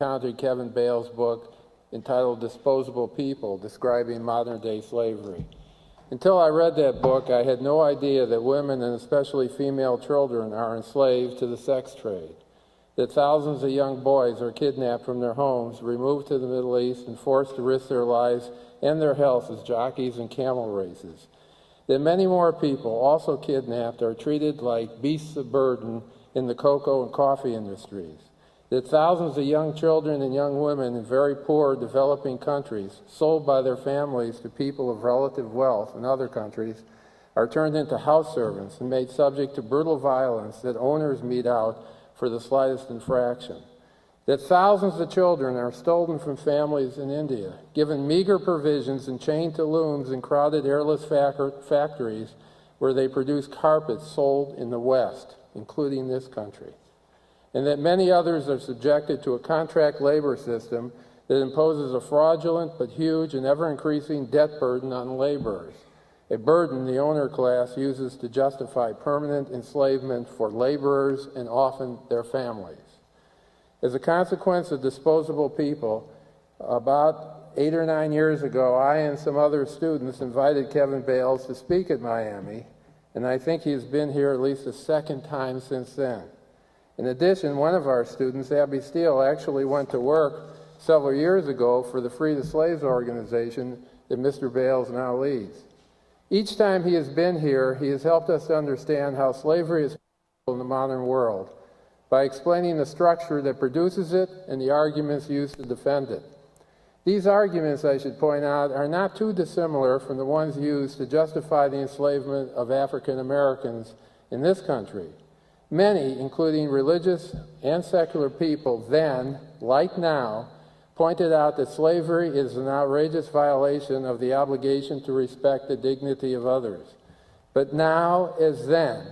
encountered Kevin Bales' book entitled Disposable People, describing modern-day slavery. Until I read that book, I had no idea that women, and especially female children, are enslaved to the sex trade, that thousands of young boys are kidnapped from their homes, removed to the Middle East, and forced to risk their lives and their health as jockeys in camel races, that many more people, also kidnapped, are treated like beasts of burden in the cocoa and coffee industries, that thousands of young children and young women in very poor developing countries, sold by their families to people of relative wealth in other countries, are turned into house servants and made subject to brutal violence that owners mete out for the slightest infraction, that thousands of children are stolen from families in India, given meager provisions and chained to looms in crowded airless factories where they produce carpets sold in the West, including this country, and that many others are subjected to a contract labor system that imposes a fraudulent but huge and ever-increasing debt burden on laborers, a burden the owner class uses to justify permanent enslavement for laborers and often their families. As a consequence of disposable people, about 8 or 9 years ago, I and some other students invited Kevin Bales to speak at Miami, and I think he's been here at least a second time since then. In addition, one of our students, Abby Steele, actually went to work several years ago for the Free the Slaves organization that Mr. Bales now leads. Each time he has been here, he has helped us to understand how slavery is in the modern world by explaining the structure that produces it and the arguments used to defend it. These arguments, I should point out, are not too dissimilar from the ones used to justify the enslavement of African Americans in this country. Many, including religious and secular people then, like now, pointed out that slavery is an outrageous violation of the obligation to respect the dignity of others. But now, as then,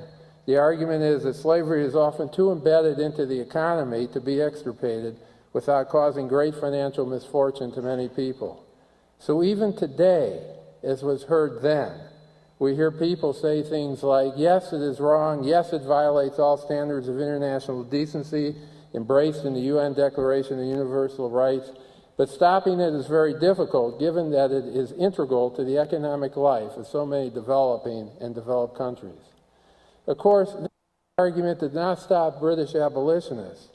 the argument is that slavery is often too embedded into the economy to be extirpated without causing great financial misfortune to many people. So even today, as was heard then, we hear people say things like, yes, it is wrong, yes, it violates all standards of international decency embraced in the UN Declaration of Universal Rights, but stopping it is very difficult given that it is integral to the economic life of so many developing and developed countries. Of course, this argument did not stop British abolitionists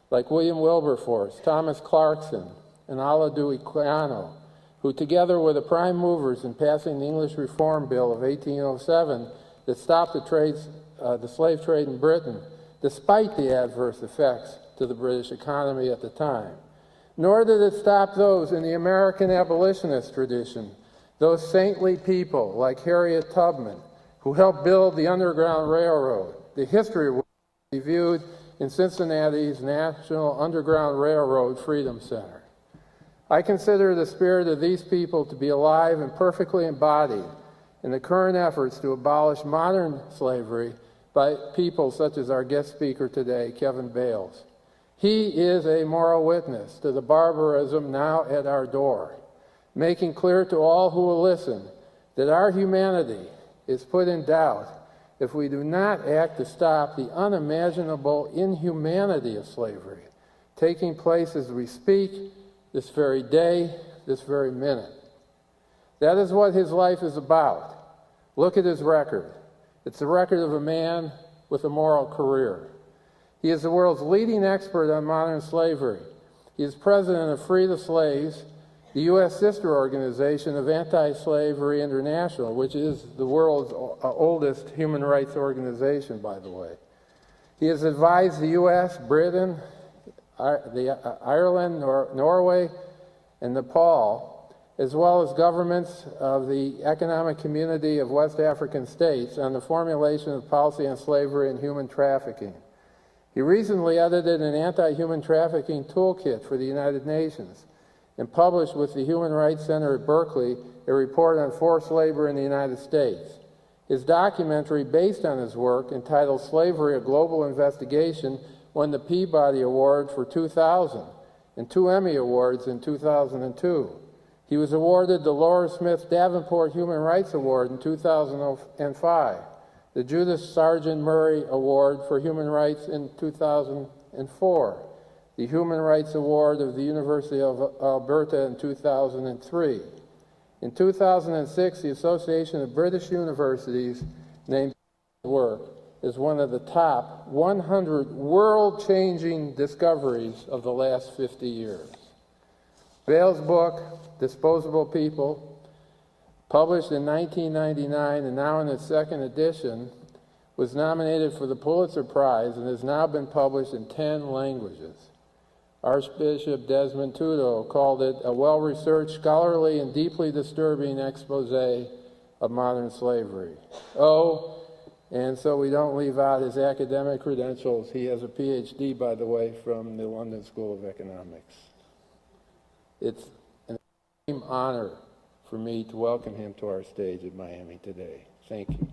like William Wilberforce, Thomas Clarkson, and Olaudah Equiano, who together were the prime movers in passing the English Reform Bill of 1807 that stopped the slave trade in Britain, despite the adverse effects to the British economy at the time. Nor did it stop those in the American abolitionist tradition, those saintly people like Harriet Tubman, who helped build the Underground Railroad, the history of which will be viewed in Cincinnati's National Underground Railroad Freedom Center. I consider the spirit of these people to be alive and perfectly embodied in the current efforts to abolish modern slavery by people such as our guest speaker today, Kevin Bales. He is a moral witness to the barbarism now at our door, making clear to all who will listen that our humanity is put in doubt if we do not act to stop the unimaginable inhumanity of slavery taking place as we speak, this very day, this very minute. That is what his life is about. Look at his record. It's the record of a man with a moral career. He is the world's leading expert on modern slavery. He is president of Free the Slaves, the U.S. sister organization of Anti-Slavery International, which is the world's oldest human rights organization, by the way. He has advised the U.S., Britain, Ireland, Norway, and Nepal, as well as governments of the Economic Community of West African States on the formulation of policy on slavery and human trafficking. He recently edited an anti-human trafficking toolkit for the United Nations and published with the Human Rights Center at Berkeley a report on forced labor in the United States. His documentary, based on his work, entitled Slavery, A Global Investigation, won the Peabody Award for 2000 and 2 Emmy Awards in 2002. He was awarded the Laura Smith Davenport Human Rights Award in 2005, the Judith Sargent Murray Award for Human Rights in 2004, the Human Rights Award of the University of Alberta in 2003. In 2006, the Association of British Universities named his work as one of the top 100 world-changing discoveries of the last 50 years. Bales' book, Disposable People, published in 1999 and now in its second edition, was nominated for the Pulitzer Prize and has now been published in 10 languages. Archbishop Desmond Tutu called it a well-researched, scholarly, and deeply disturbing expose of modern slavery. Oh, and so we don't leave out his academic credentials. He has a PhD, by the way, from the London School of Economics. It's an extreme honor for me to welcome him to our stage at Miami today. Thank you.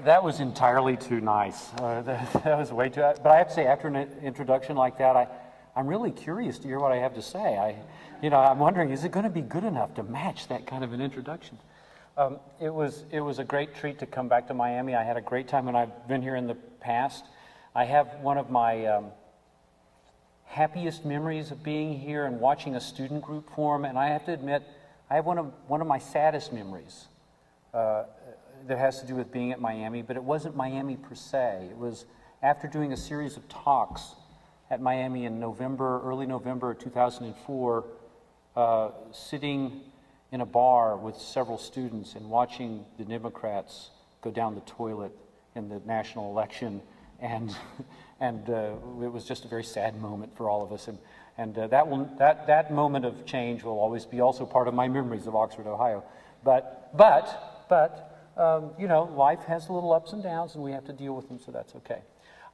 That was entirely too nice. That was way too. But I have to say, after an introduction like that, I'm really curious to hear what I have to say. I'm wondering, is it going to be good enough to match that kind of an introduction? It was a great treat to come back to Miami. I had a great time when I've been here in the past. I have one of my happiest memories of being here and watching a student group form, and I have to admit, I have one of my saddest memories that has to do with being at Miami, but it wasn't Miami per se. It was after doing a series of talks at Miami in early November 2004, sitting in a bar with several students and watching the Democrats go down the toilet in the national election, and it was just a very sad moment for all of us. And that moment of change will always be also part of my memories of Oxford, Ohio. But life has a little ups and downs, and we have to deal with them, so that's okay.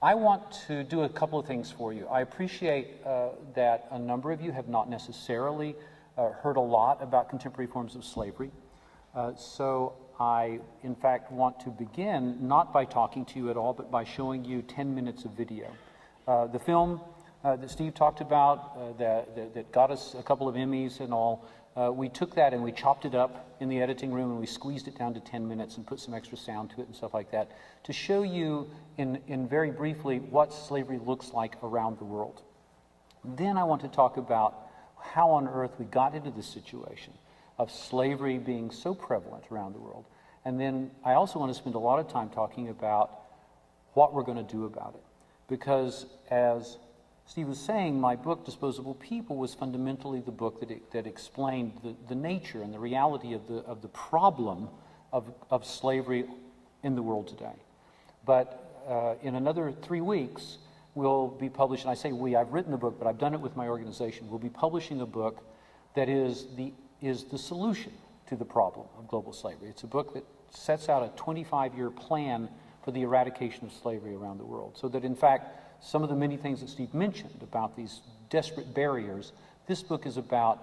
I want to do a couple of things for you. I appreciate that a number of you have not necessarily heard a lot about contemporary forms of slavery. So I, in fact, want to begin not by talking to you at all, but by showing you 10 minutes of video. The film that Steve talked about that got us a couple of Emmys and all, we took that and we chopped it up in the editing room and we squeezed it down to 10 minutes and put some extra sound to it and stuff like that to show you in very briefly what slavery looks like around the world. Then I want to talk about how on earth we got into this situation of slavery being so prevalent around the world. And then I also want to spend a lot of time talking about what we're going to do about it. Because as Steve was saying, my book, Disposable People, was fundamentally the book that explained the nature and the reality of the problem of slavery in the world today. But in another 3 weeks, we'll be publishing, I say we, I've written the book, but I've done it with my organization. We'll be publishing a book that is the solution to the problem of global slavery. It's a book that sets out a 25-year plan for the eradication of slavery around the world. So that, in fact, some of the many things that Steve mentioned about these desperate barriers, this book is about,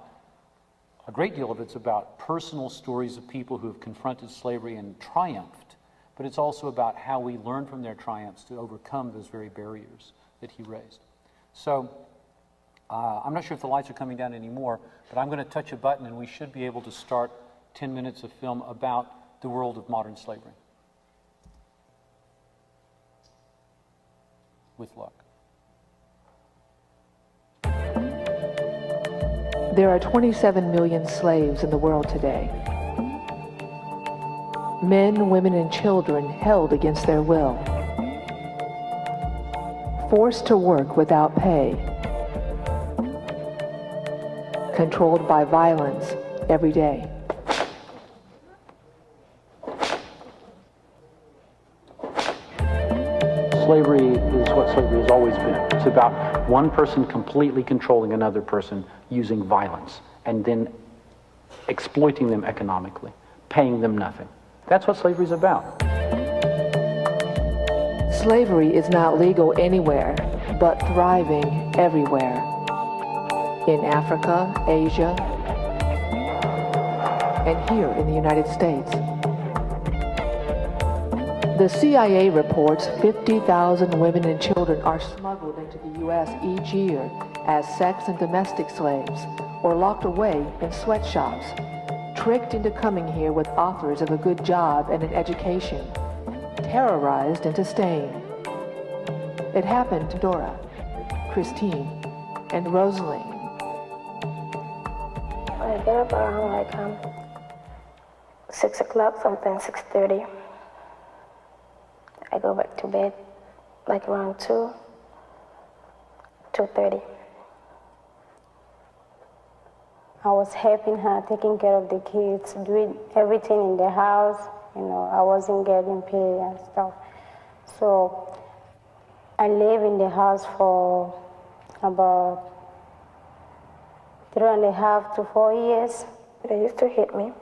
a great deal of it's about personal stories of people who have confronted slavery and triumphed, but it's also about how we learn from their triumphs to overcome those very barriers that he raised. So I'm not sure if the lights are coming down anymore, but I'm going to touch a button and we should be able to start 10 minutes of film about the world of modern slavery. With luck. There are 27 million slaves in the world today. Men, women, and children held against their will. Forced to work without pay. Controlled by violence every day. Slavery is what slavery has always been. It's about one person completely controlling another person using violence and then exploiting them economically, paying them nothing. That's what slavery is about. Slavery is not legal anywhere, but thriving everywhere. In Africa, Asia, and here in the United States. The CIA reports 50,000 women and children are smuggled into the U.S. each year as sex and domestic slaves or locked away in sweatshops. tricked into coming here with offers of a good job and an education, terrorized into staying. It happened to Dora, Christine, and Rosaline. I get up around 6 o'clock, sometimes 6:30. I go back to bed around 2:30. I was helping her, taking care of the kids, doing everything in the house. I wasn't getting paid and stuff. So I lived in the house for about 3.5 to 4 years. They used to hit me.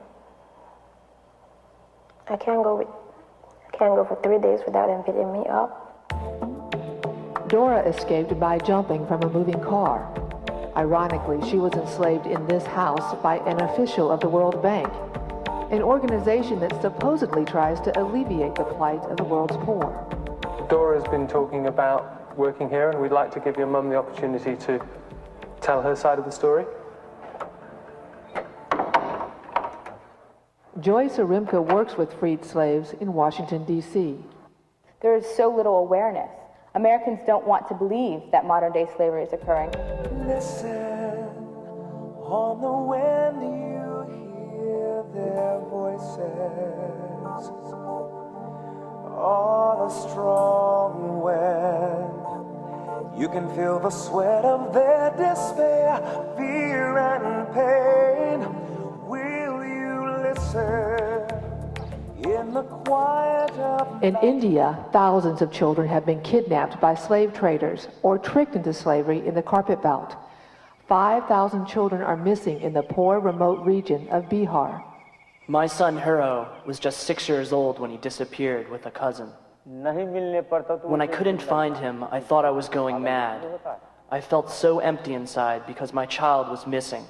I can't go for 3 days without them beating me up. Dora escaped by jumping from a moving car. Ironically, she was enslaved in this house by an official of the World Bank, an organization that supposedly tries to alleviate the plight of the world's poor. Dora's been talking about working here, and we'd like to give your mum the opportunity to tell her side of the story. Joyce Arimka works with freed slaves in Washington, D.C. There is so little awareness. Americans don't want to believe that modern-day slavery is occurring. Listen, on the wind you hear their voices. On a strong wind, you can feel the sweat of their despair, fear and pain. Will you listen in the quiet of In India, thousands of children have been kidnapped by slave traders or tricked into slavery in the carpet belt. 5,000 children are missing in the poor, remote region of Bihar. My son Huro was just 6 years old when he disappeared with a cousin. When I couldn't find him, I thought I was going mad. I felt so empty inside because my child was missing.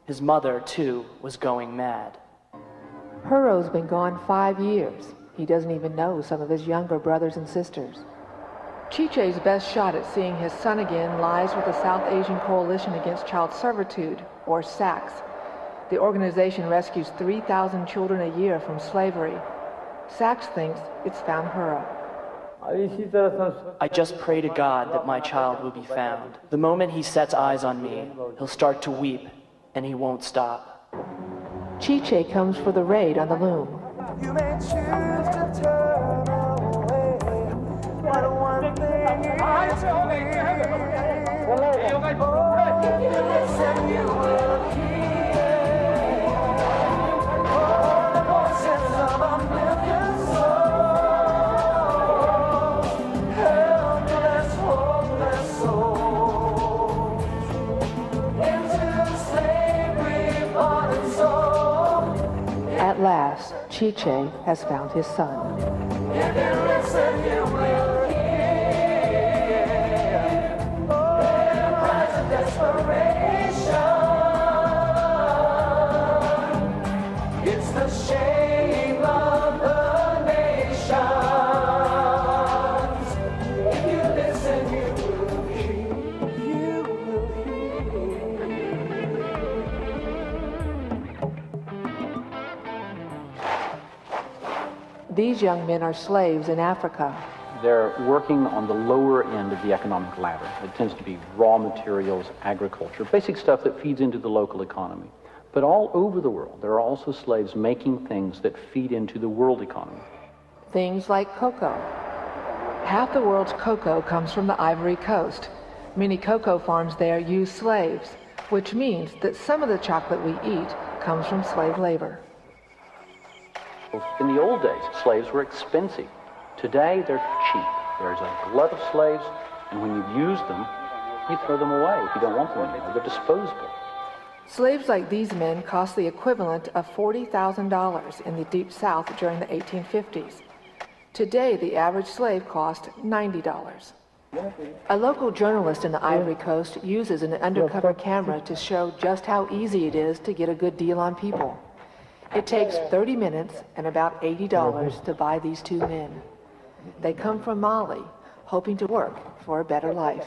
His mother, too, was going mad. Huro's been gone 5 years. He doesn't even know some of his younger brothers and sisters. Chiche's best shot at seeing his son again lies with the South Asian Coalition Against Child Servitude, or SACS. The organization rescues 3,000 children a year from slavery. SACS thinks it's found Huro. I just pray to God that my child will be found. The moment he sets eyes on me, he'll start to weep, and he won't stop. Chiche comes for the raid on the loom. you may choose to turn away. But one thing is if you listen, you will hear all the voices of a million souls, helpless, hopeless souls, into slavery, bought and sold. At last, Chiche has found his son. If you listen, you will hear the cries of desperation. It's the shame of the nations. If you listen, you will hear. You will hear. These young men are slaves in Africa. They're working on the lower end of the economic ladder. It tends to be raw materials, agriculture, basic stuff that feeds into the local economy. But all over the world, there are also slaves making things that feed into the world economy. Things like cocoa. Half the world's cocoa comes from the Ivory Coast. Many cocoa farms there use slaves, which means that some of the chocolate we eat comes from slave labor. In the old days, slaves were expensive. Today, they're cheap. There's a glut of slaves, and when you've used them, you throw them away if you don't want them anymore. They're disposable. Slaves like these men cost the equivalent of $40,000 in the Deep South during the 1850s. Today, the average slave cost $90. A local journalist in the Ivory Coast uses an undercover camera to show just how easy it is to get a good deal on people. It takes 30 minutes and about $80 to buy these two men. They come from Mali, hoping to work for a better life.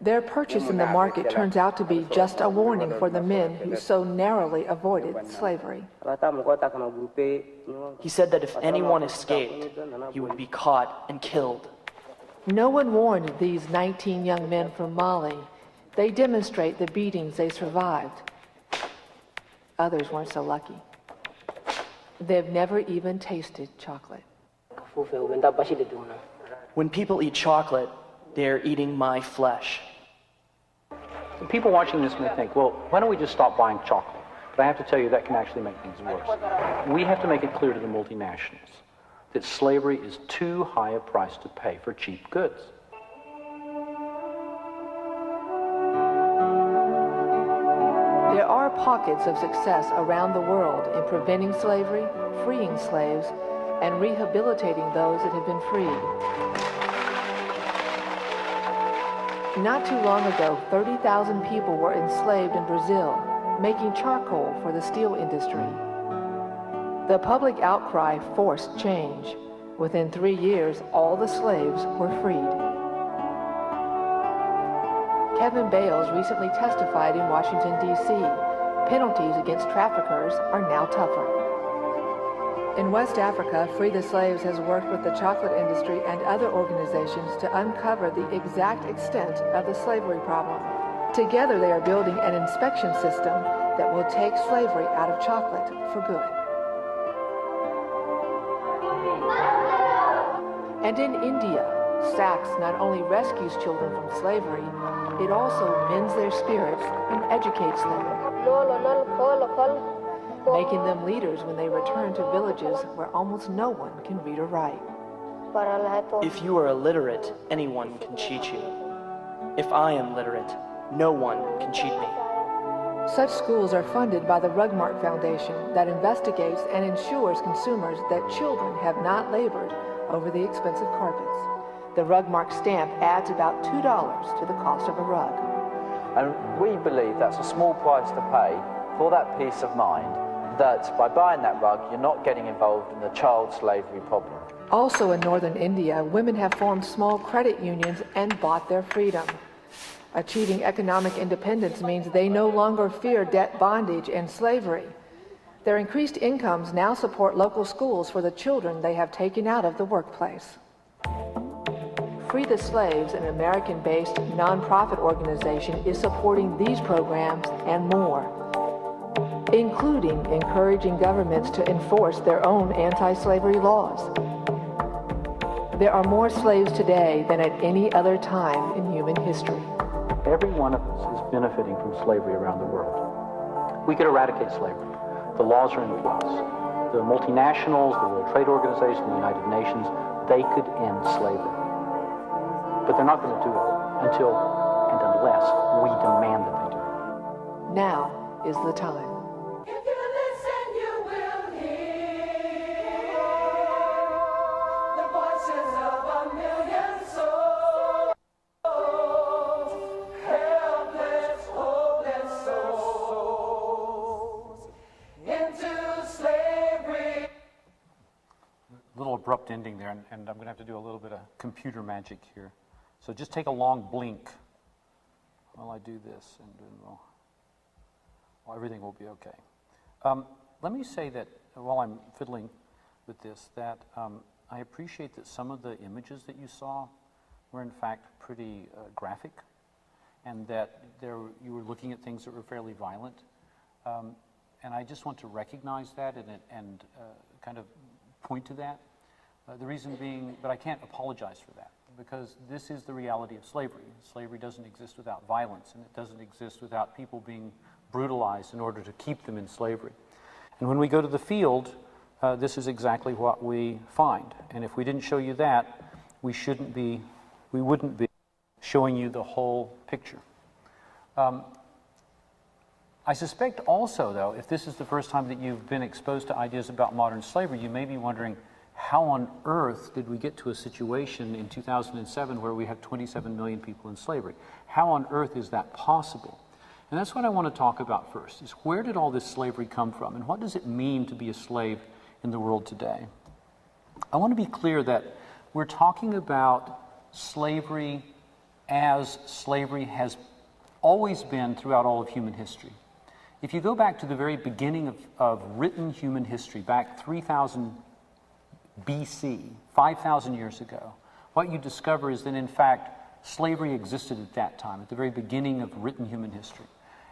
Their purchase in the market turns out to be just a warning for the men who so narrowly avoided slavery. He said that if anyone escaped, he would be caught and killed. No one warned these 19 young men from Mali. They demonstrate the beatings they survived. Others weren't so lucky. They've never even tasted chocolate. When people eat chocolate, they're eating my flesh. So people watching this may think, well, why don't we just stop buying chocolate? But I have to tell you that can actually make things worse. We have to make it clear to the multinationals that slavery is too high a price to pay for cheap goods. There are pockets of success around the world in preventing slavery, freeing slaves, and rehabilitating those that have been freed. Not too long ago, 30,000 people were enslaved in Brazil, making charcoal for the steel industry. The public outcry forced change. Within 3 years, all the slaves were freed. Kevin Bales recently testified in Washington, D.C. Penalties against traffickers are now tougher. In West Africa, Free the Slaves has worked with the chocolate industry and other organizations to uncover the exact extent of the slavery problem. Together, they are building an inspection system that will take slavery out of chocolate for good. And in India, Saks not only rescues children from slavery, it also mends their spirits and educates them, making them leaders when they return to villages where almost no one can read or write. If you are illiterate, anyone can cheat you. If I am literate, no one can cheat me. Such schools are funded by the Rugmark Foundation that investigates and ensures consumers that children have not labored over the expensive carpets. The Rugmark stamp adds about $2 to the cost of a rug. And we believe that's a small price to pay for that peace of mind, that by buying that rug, you're not getting involved in the child slavery problem. Also in northern India, women have formed small credit unions and bought their freedom. Achieving economic independence means they no longer fear debt bondage and slavery. Their increased incomes now support local schools for the children they have taken out of the workplace. Free the Slaves, an American-based nonprofit organization, is supporting these programs and more, including encouraging governments to enforce their own anti-slavery laws. There are more slaves today than at any other time in human history. Every one of us is benefiting from slavery around the world. We could eradicate slavery. The laws are in place. The multinationals, the World Trade Organization, the United Nations, they could end slavery. But they're not going to do it until and unless we demand that they do it. Now is the time. If you listen, you will hear the voices of a million souls, helpless, hopeless souls, into slavery. A little abrupt ending there, and I'm going to have to do a little bit of computer magic here. So just take a long blink while I do this, and everything will be okay. Let me say that while I'm fiddling with this, that I appreciate that some of the images that you saw were in fact pretty graphic, and that you were looking at things that were fairly violent. And I just want to recognize that and kind of point to that. The reason being, but I can't apologize for that, because this is the reality of slavery. Slavery doesn't exist without violence, and it doesn't exist without people being brutalized in order to keep them in slavery. And when we go to the field, this is exactly what we find. And if we didn't show you that, we wouldn't be showing you the whole picture. I suspect also, though, if this is the first time that you've been exposed to ideas about modern slavery, you may be wondering, how on earth did we get to a situation in 2007 where we have 27 million people in slavery? How on earth is that possible? And that's what I want to talk about first, is where did all this slavery come from, and what does it mean to be a slave in the world today? I want to be clear that we're talking about slavery as slavery has always been throughout all of human history. If you go back to the very beginning of written human history, back 3000 BC, 5,000 years ago, what you discover is that in fact slavery existed at that time, at the very beginning of written human history.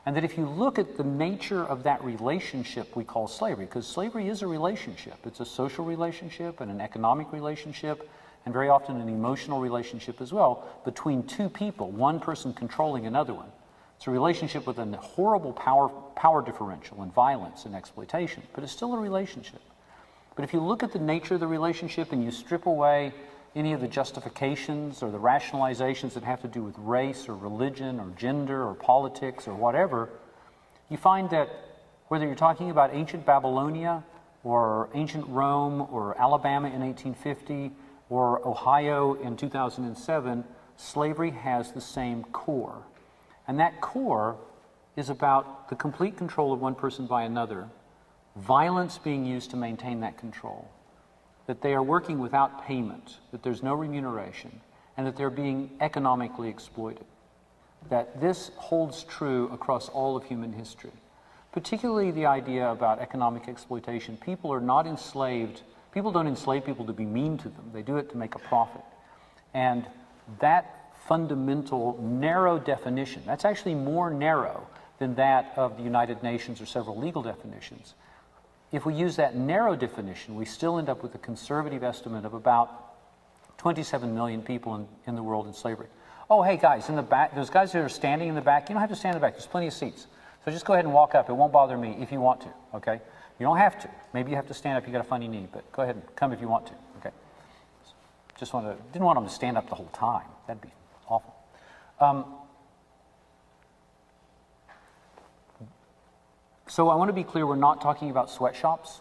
And that if you look at the nature of that relationship we call slavery, because slavery is a relationship, it's a social relationship and an economic relationship, and very often an emotional relationship as well, between two people, one person controlling another one. It's a relationship with a horrible power differential and violence and exploitation, but it's still a relationship. But if you look at the nature of the relationship and you strip away any of the justifications or the rationalizations that have to do with race or religion or gender or politics or whatever, you find that whether you're talking about ancient Babylonia or ancient Rome or Alabama in 1850 or Ohio in 2007, slavery has the same core. And that core is about the complete control of one person by another, violence being used to maintain that control, that they are working without payment, that there's no remuneration, and that they're being economically exploited. That this holds true across all of human history. Particularly the idea about economic exploitation. People are not enslaved. People don't enslave people to be mean to them. They do it to make a profit. And that fundamental narrow definition, that's actually more narrow than that of the United Nations or several legal definitions. If we use that narrow definition, we still end up with a conservative estimate of about 27 million people in the world in slavery. Oh, hey guys, in the back, those guys that are standing in the back, you don't have to stand in the back, there's plenty of seats. So just go ahead and walk up, it won't bother me if you want to, okay? You don't have to. Maybe you have to stand up, you got a funny knee, but go ahead and come if you want to, okay? Didn't want them to stand up the whole time, that'd be awful. So I want to be clear, we're not talking about sweatshops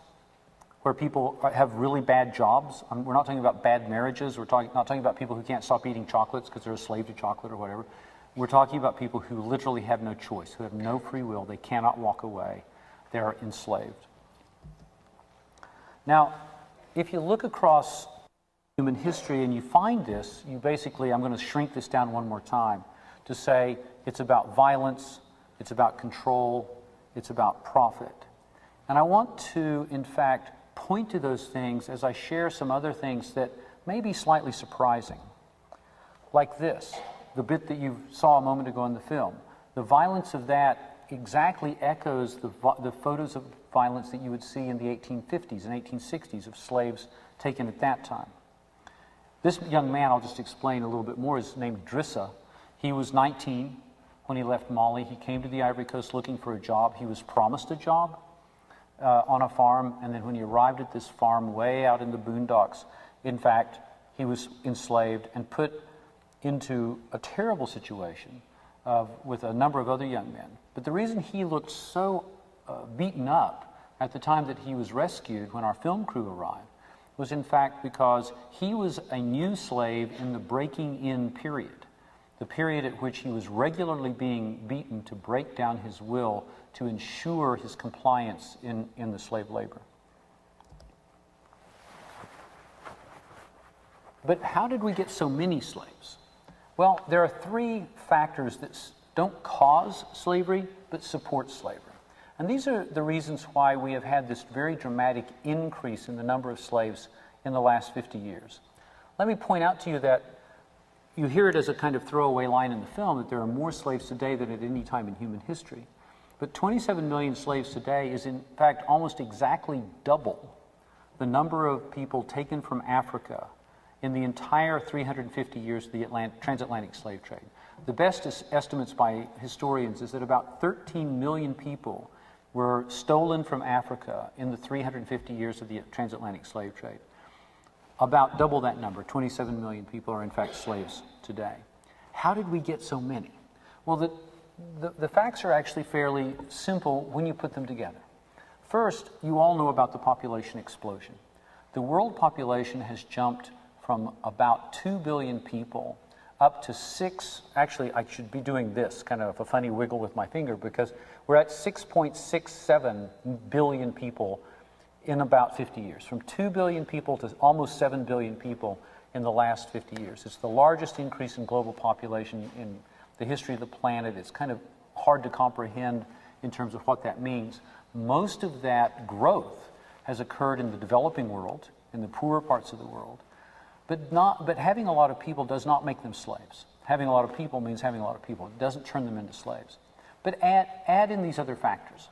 where people have really bad jobs. We're not talking about bad marriages. We're not talking about people who can't stop eating chocolates because they're a slave to chocolate or whatever. We're talking about people who literally have no choice, who have no free will. They cannot walk away. They're enslaved. Now, if you look across human history and you find this, you basically, I'm going to shrink this down one more time to say it's about violence, it's about control, it's about profit. And I want to, in fact, point to those things as I share some other things that may be slightly surprising. Like this, the bit that you saw a moment ago in the film. The violence of that exactly echoes the photos of violence that you would see in the 1850s and 1860s of slaves taken at that time. This young man, I'll just explain a little bit more, is named Drissa. He was 19 when he left Mali. He came to the Ivory Coast looking for a job. He was promised a job on a farm, and then when he arrived at this farm way out in the boondocks, in fact, he was enslaved and put into a terrible situation with a number of other young men. But the reason he looked so beaten up at the time that he was rescued when our film crew arrived was in fact because he was a new slave in the breaking in period. The period at which he was regularly being beaten to break down his will to ensure his compliance in the slave labor. But how did we get so many slaves? Well, there are three factors that don't cause slavery, but support slavery. And these are the reasons why we have had this very dramatic increase in the number of slaves in the last 50 years. Let me point out to you that you hear it as a kind of throwaway line in the film that there are more slaves today than at any time in human history. But 27 million slaves today is in fact almost exactly double the number of people taken from Africa in the entire 350 years of the transatlantic slave trade. The best estimates by historians is that about 13 million people were stolen from Africa in the 350 years of the transatlantic slave trade. About double that number, 27 million people are in fact slaves today. How did we get so many? Well, the facts are actually fairly simple when you put them together. First, you all know about the population explosion. The world population has jumped from about 2 billion people up to 6, actually I should be doing this, kind of a funny wiggle with my finger, because we're at 6.67 billion people in about 50 years. From 2 billion people to almost 7 billion people in the last 50 years. It's the largest increase in global population in the history of the planet. It's kind of hard to comprehend in terms of what that means. Most of that growth has occurred in the developing world, in the poorer parts of the world, but having a lot of people does not make them slaves. Having a lot of people means having a lot of people. It doesn't turn them into slaves. But add in these other factors.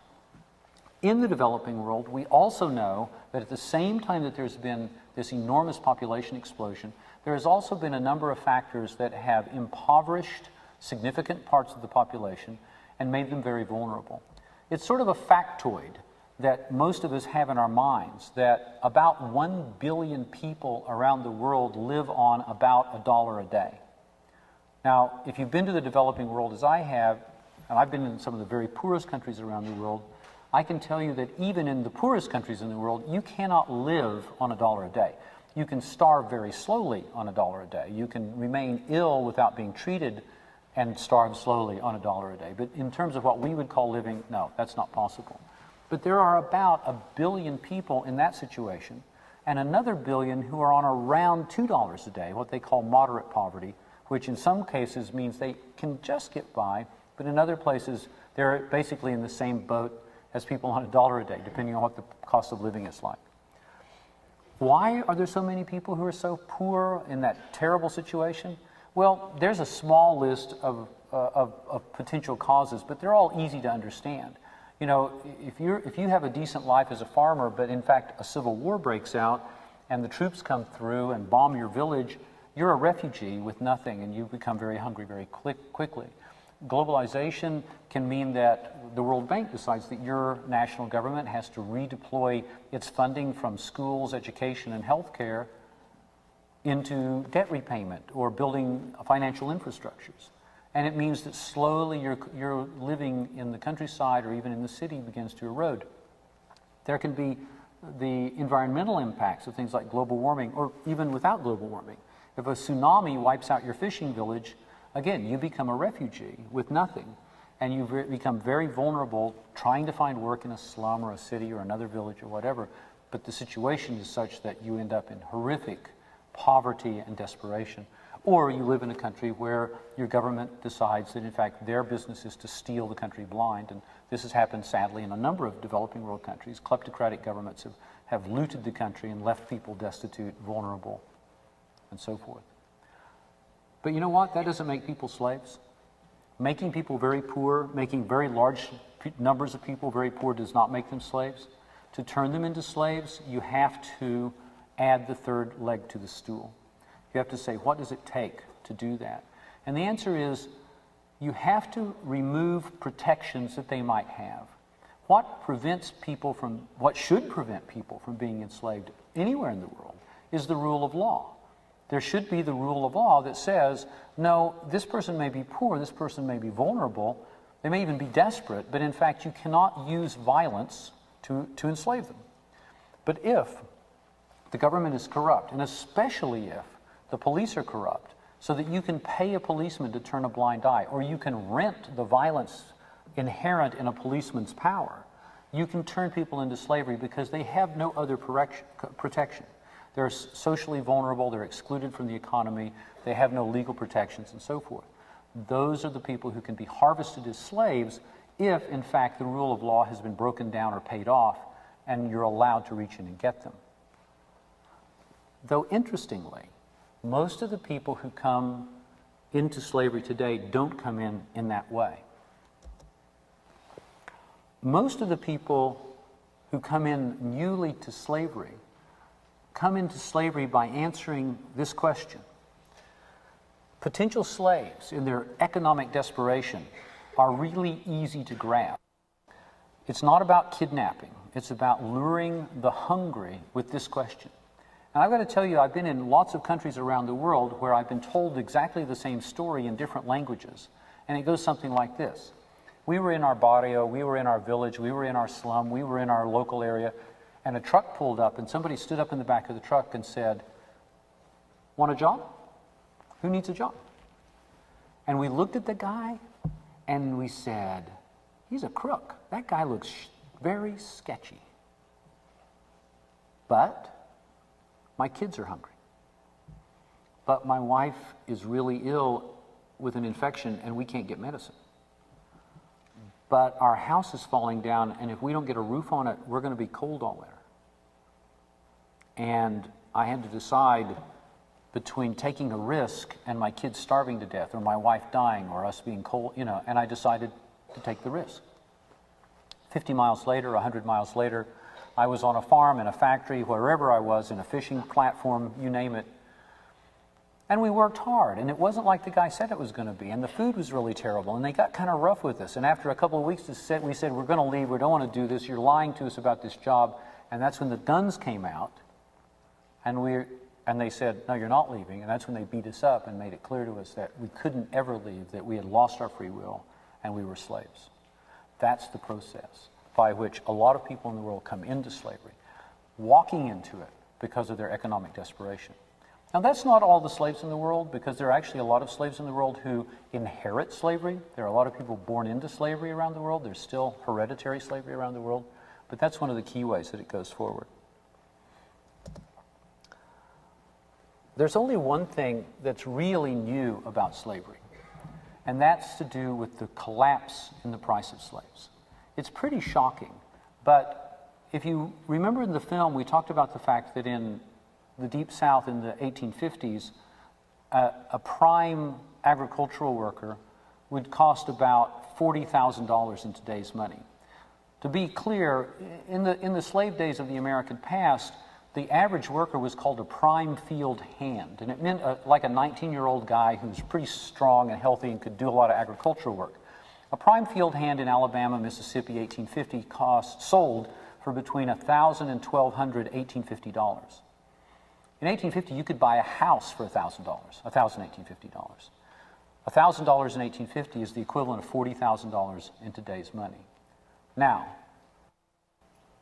In the developing world, we also know that at the same time that there's been this enormous population explosion, there has also been a number of factors that have impoverished significant parts of the population and made them very vulnerable. It's sort of a factoid that most of us have in our minds, that about 1 billion people around the world live on about $1 a day. Now, if you've been to the developing world as I have, and I've been in some of the very poorest countries around the world, I can tell you that even in the poorest countries in the world, you cannot live on $1 a day. You can starve very slowly on $1 a day. You can remain ill without being treated and starve slowly on $1 a day. But in terms of what we would call living, no, that's not possible. But there are about 1 billion people in that situation, and another billion who are on around $2 a day, what they call moderate poverty, which in some cases means they can just get by, but in other places they're basically in the same boat as people on $1 a day, depending on what the cost of living is like. Why are there so many people who are so poor in that terrible situation? Well, there's a small list of potential causes, but they're all easy to understand. You know, if you have a decent life as a farmer, but in fact a civil war breaks out and the troops come through and bomb your village, you're a refugee with nothing and you become very hungry very quickly. Globalization can mean that the World Bank decides that your national government has to redeploy its funding from schools, education, and healthcare into debt repayment or building financial infrastructures. And it means that slowly your living in the countryside or even in the city begins to erode. There can be the environmental impacts of things like global warming, or even without global warming. If a tsunami wipes out your fishing village, again, you become a refugee with nothing, and you become very vulnerable trying to find work in a slum or a city or another village or whatever, but the situation is such that you end up in horrific poverty and desperation. Or you live in a country where your government decides that in fact their business is to steal the country blind, and this has happened sadly in a number of developing world countries. Kleptocratic governments have looted the country and left people destitute, vulnerable, and so forth. But you know what? That doesn't make people slaves. Making people very poor, making very large numbers of people very poor does not make them slaves. To turn them into slaves, you have to add the third leg to the stool. You have to say, what does it take to do that? And the answer is, you have to remove protections that they might have. What should prevent people from being enslaved anywhere in the world is the rule of law. There should be the rule of law that says, no, this person may be poor, this person may be vulnerable, they may even be desperate, but in fact you cannot use violence to enslave them. But if the government is corrupt, and especially if the police are corrupt, so that you can pay a policeman to turn a blind eye, or you can rent the violence inherent in a policeman's power, you can turn people into slavery because they have no other protection. They're socially vulnerable, they're excluded from the economy, they have no legal protections, and so forth. Those are the people who can be harvested as slaves if, in fact, the rule of law has been broken down or paid off, and you're allowed to reach in and get them. Though, interestingly, most of the people who come into slavery today don't come in that way. Most of the people who come in newly to slavery come into slavery by answering this question. Potential slaves, in their economic desperation, are really easy to grab. It's not about kidnapping. It's about luring the hungry with this question. And I've got to tell you, I've been in lots of countries around the world where I've been told exactly the same story in different languages. And it goes something like this. We were in our barrio, we were in our village, we were in our slum, we were in our local area, and a truck pulled up and somebody stood up in the back of the truck and said, "Want a job? Who needs a job?" And we looked at the guy and we said, "He's a crook. That guy looks very sketchy. But my kids are hungry." but my wife is really ill with an infection and we can't get medicine. But our house is falling down, and if we don't get a roof on it, we're going to be cold all winter. And I had to decide between taking a risk and my kids starving to death, or my wife dying, or us being cold, you know, and I decided to take the risk. 50 miles later, 100 miles later, I was on a farm, in a factory, wherever I was, in a fishing platform, you name it. And we worked hard, and it wasn't like the guy said it was going to be, and the food was really terrible, and they got kind of rough with us. And after a couple of weeks, we said, we're going to leave, we don't want to do this, you're lying to us about this job. And that's when the guns came out, and they said, no, you're not leaving. And that's when they beat us up and made it clear to us that we couldn't ever leave, that we had lost our free will, and we were slaves. That's the process by which a lot of people in the world come into slavery, walking into it because of their economic desperation. Now, that's not all the slaves in the world, because there are actually a lot of slaves in the world who inherit slavery. There are a lot of people born into slavery around the world. There's still hereditary slavery around the world. But that's one of the key ways that it goes forward. There's only one thing that's really new about slavery, and that's to do with the collapse in the price of slaves. It's pretty shocking, but if you remember in the film, we talked about the fact that in the Deep South in the 1850s, a prime agricultural worker would cost about $40,000 in today's money. To be clear, in the slave days of the American past, the average worker was called a prime field hand, and it meant like a 19-year-old guy who's pretty strong and healthy and could do a lot of agricultural work. A prime field hand in Alabama, Mississippi, 1850 sold for between $1,000 and $1,200 $1850. In 1850, you could buy a house for $1,000, $1,850. $1,000 in 1850 is the equivalent of $40,000 in today's money. Now,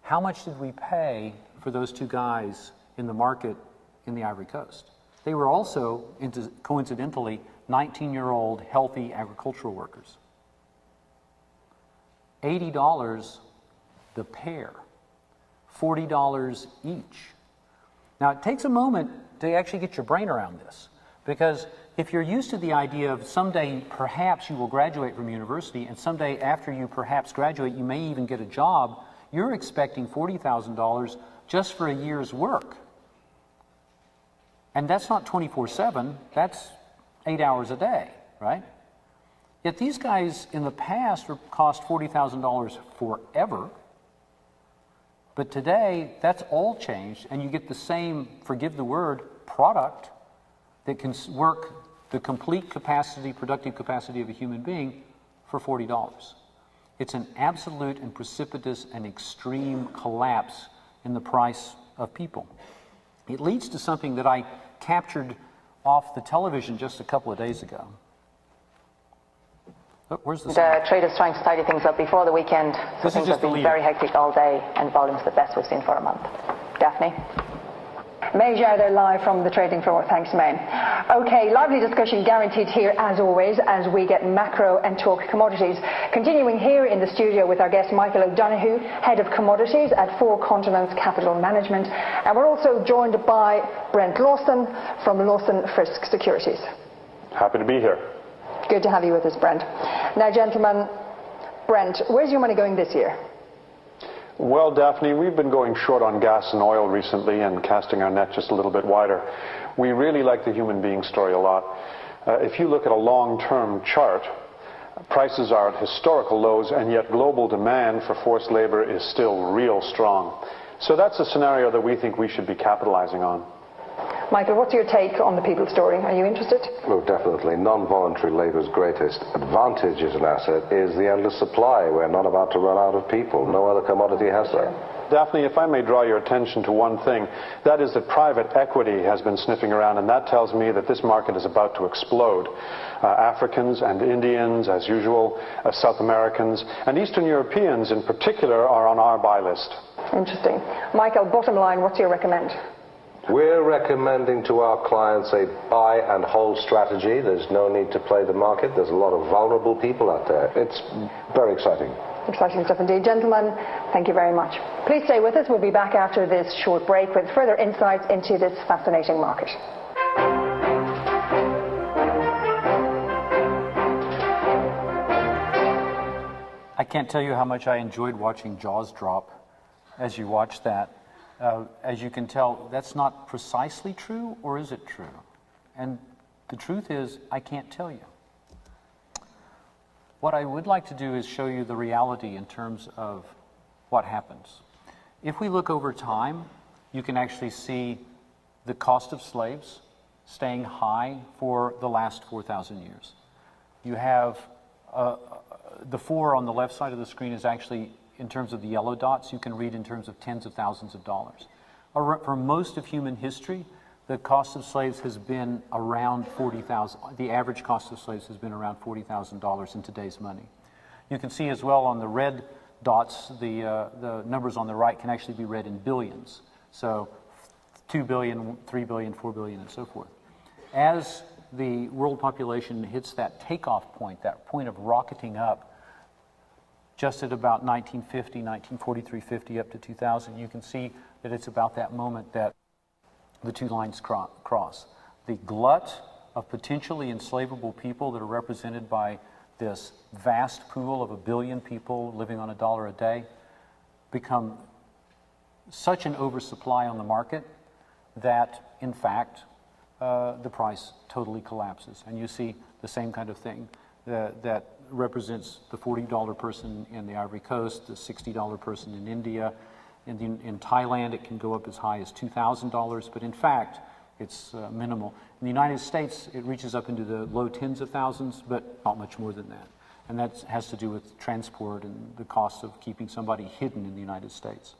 how much did we pay for those two guys in the market in the Ivory Coast? They were also, coincidentally, 19-year-old healthy agricultural workers. $80 the pair, $40 each. Now, it takes a moment to actually get your brain around this, because if you're used to the idea of someday perhaps you will graduate from university, and someday after you perhaps graduate you may even get a job, you're expecting $40,000 just for a year's work. And that's not 24/7, that's 8 hours a day, right? Yet these guys in the past cost $40,000 forever. But today, that's all changed, and you get the same, forgive the word, product that can work the complete capacity, productive capacity of a human being for $40. It's an absolute and precipitous and extreme collapse in the price of people. It leads to something that I captured off the television just a couple of days ago. Oh, where's the traders trying to tidy things up before the weekend, so things have been very hectic all day, and volume's the best we've seen for a month. Daphne? May Jarder live from the trading floor. Thanks, May. Okay, lively discussion guaranteed here as always as we get macro and talk commodities. Continuing here in the studio with our guest Michael O'Donoghue, Head of Commodities at Four Continents Capital Management. And we're also joined by Brent Lawson from Lawson Frisk Securities. Happy to be here. Good to have you with us, Brent. Now, gentlemen, Brent, where's your money going this year? Well, Daphne, we've been going short on gas and oil recently and casting our net just a little bit wider. We really like the human being story a lot. If you look at a long-term chart, prices are at historical lows, and yet global demand for forced labor is still real strong. So that's a scenario that we think we should be capitalizing on. Michael, what's your take on the people story? Are you interested? Oh, definitely. Non-voluntary labour's greatest advantage as an asset is the endless supply. We're not about to run out of people. No other commodity has that. Daphne, if I may draw your attention to one thing, that is that private equity has been sniffing around, and that tells me that this market is about to explode. Africans and Indians, as usual, South Americans, and Eastern Europeans in particular are on our buy list. Interesting. Michael, bottom line, what's your recommend? We're recommending to our clients a buy and hold strategy. There's no need to play the market. There's a lot of vulnerable people out there. It's very exciting. Exciting stuff indeed. Gentlemen, thank you very much. Please stay with us. We'll be back after this short break with further insights into this fascinating market. can't tell you how much I enjoyed watching jaws drop as you watch that. As you can tell, that's not precisely true, or is it true? And the truth is, I can't tell you. What I would like to do is show you the reality in terms of what happens. If we look over time, you can actually see the cost of slaves staying high for the last 4,000 years. You have the 4 on the left side of the screen is actually, in terms of the yellow dots, you can read in terms of tens of thousands of dollars. For most of human history, the cost of slaves has been around $40,000. The average cost of slaves has been around $40,000 in today's money. You can see as well on the red dots, the numbers on the right can actually be read in billions. So 2 billion, 3 billion, 4 billion, and so forth. As the world population hits that takeoff point, that point of rocketing up, just at about 1950, 1943, 50, up to 2000, you can see that it's about that moment that the two lines cross. The glut of potentially enslavable people that are represented by this vast pool of 1 billion people living on $1 a day become such an oversupply on the market that, in fact, the price totally collapses. And you see the same kind of thing that represents the $40 person in the Ivory Coast, the $60 person in India. In Thailand, it can go up as high as $2,000, but in fact, it's minimal. In the United States, it reaches up into the low tens of thousands, but not much more than that. And that has to do with transport and the cost of keeping somebody hidden in the United States.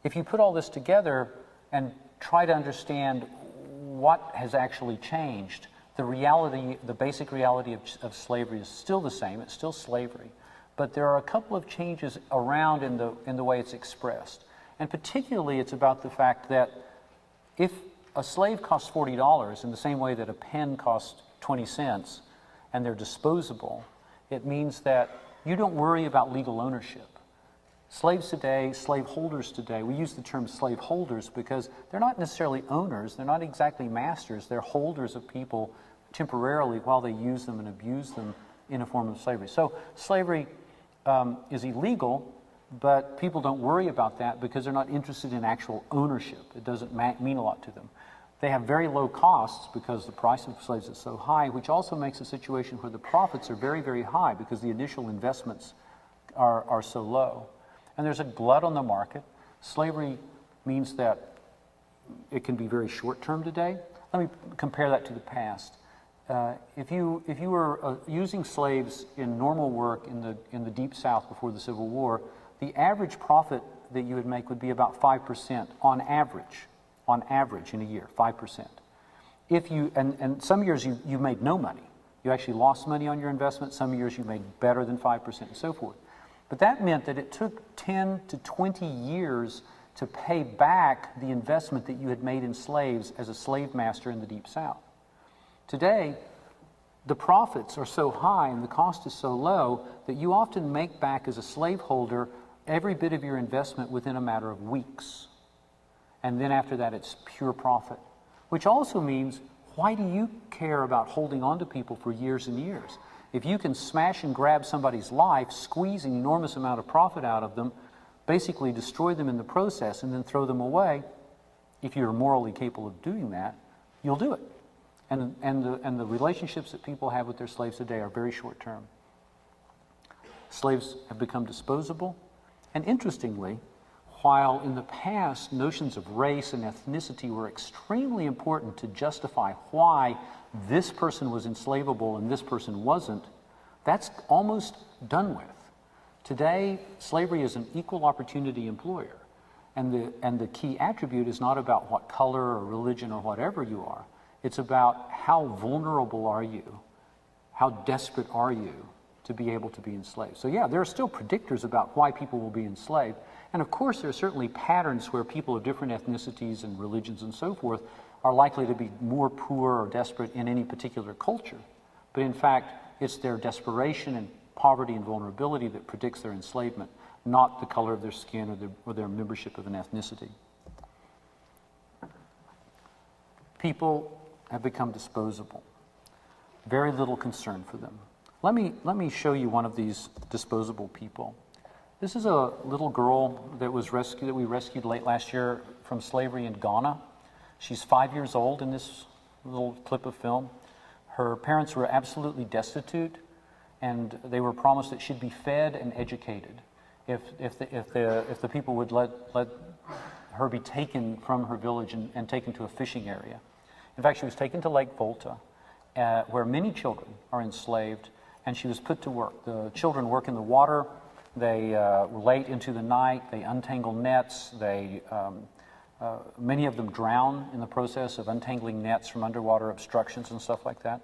If you put all this together and try to understand what has actually changed, the reality, the basic reality of slavery is still the same. It's still slavery. But there are a couple of changes around in the way it's expressed. And particularly, it's about the fact that if a slave costs $40 in the same way that a pen costs 20 cents and they're disposable, it means that you don't worry about legal ownership. Slaves today, slave holders today, we use the term slave holders because they're not necessarily owners, they're not exactly masters, they're holders of people temporarily while they use them and abuse them in a form of slavery. So slavery is illegal, but people don't worry about that because they're not interested in actual ownership. It doesn't mean a lot to them. They have very low costs because the price of slaves is so high, which also makes a situation where the profits are very, very high because the initial investments are so low. And there's a glut on the market. Slavery means that it can be very short-term today. Let me compare that to the past. If you were using slaves in normal work in the Deep South before the Civil War, the average profit that you would make would be about 5% on average in a year, 5%. If you and some years you made no money, you actually lost money on your investment. Some years you made better than 5%, and so forth. But that meant that it took 10 to 20 years to pay back the investment that you had made in slaves as a slave master in the Deep South. Today, the profits are so high and the cost is so low that you often make back as a slaveholder every bit of your investment within a matter of weeks. And then after that, it's pure profit, which also means, why do you care about holding on to people for years and years? If you can smash and grab somebody's life, squeeze an enormous amount of profit out of them, basically destroy them in the process and then throw them away, if you're morally capable of doing that, you'll do it. And the relationships that people have with their slaves today are very short term. Slaves have become disposable. And interestingly, while in the past notions of race and ethnicity were extremely important to justify why this person was enslavable and this person wasn't, that's almost done with. Today, slavery is an equal opportunity employer. And the key attribute is not about what color or religion or whatever you are. It's about how vulnerable are you, how desperate are you to be able to be enslaved. So yeah, there are still predictors about why people will be enslaved. And of course, there are certainly patterns where people of different ethnicities and religions and so forth are likely to be more poor or desperate in any particular culture. But in fact, it's their desperation and poverty and vulnerability that predicts their enslavement, not the color of their skin or their membership of an ethnicity. People have become disposable. Very little concern for them. Let me show you one of these disposable people. This is a little girl that we rescued late last year from slavery in Ghana. She's 5 years old in this little clip of film. Her parents were absolutely destitute, and they were promised that she'd be fed and educated if the people would let her be taken from her village and taken to a fishing area. In fact, she was taken to Lake Volta, where many children are enslaved, and she was put to work. The children work in the water. They late into the night. They untangle nets. Many of them drown in the process of untangling nets from underwater obstructions and stuff like that.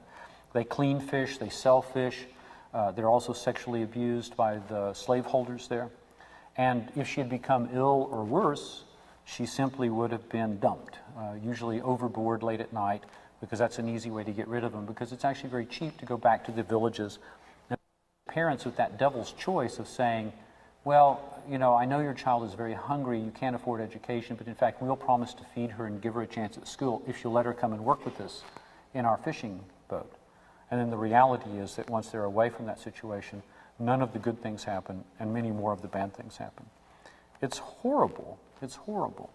They clean fish. They sell fish. They're also sexually abused by the slaveholders there. And if she had become ill or worse, she simply would have been dumped, usually overboard late at night, because that's an easy way to get rid of them, because it's actually very cheap to go back to the villages. And parents with that devil's choice of saying, well, you know, I know your child is very hungry, you can't afford education, but in fact we'll promise to feed her and give her a chance at school if you'll let her come and work with us in our fishing boat. And then the reality is that once they're away from that situation, none of the good things happen and many more of the bad things happen. It's horrible. It's horrible.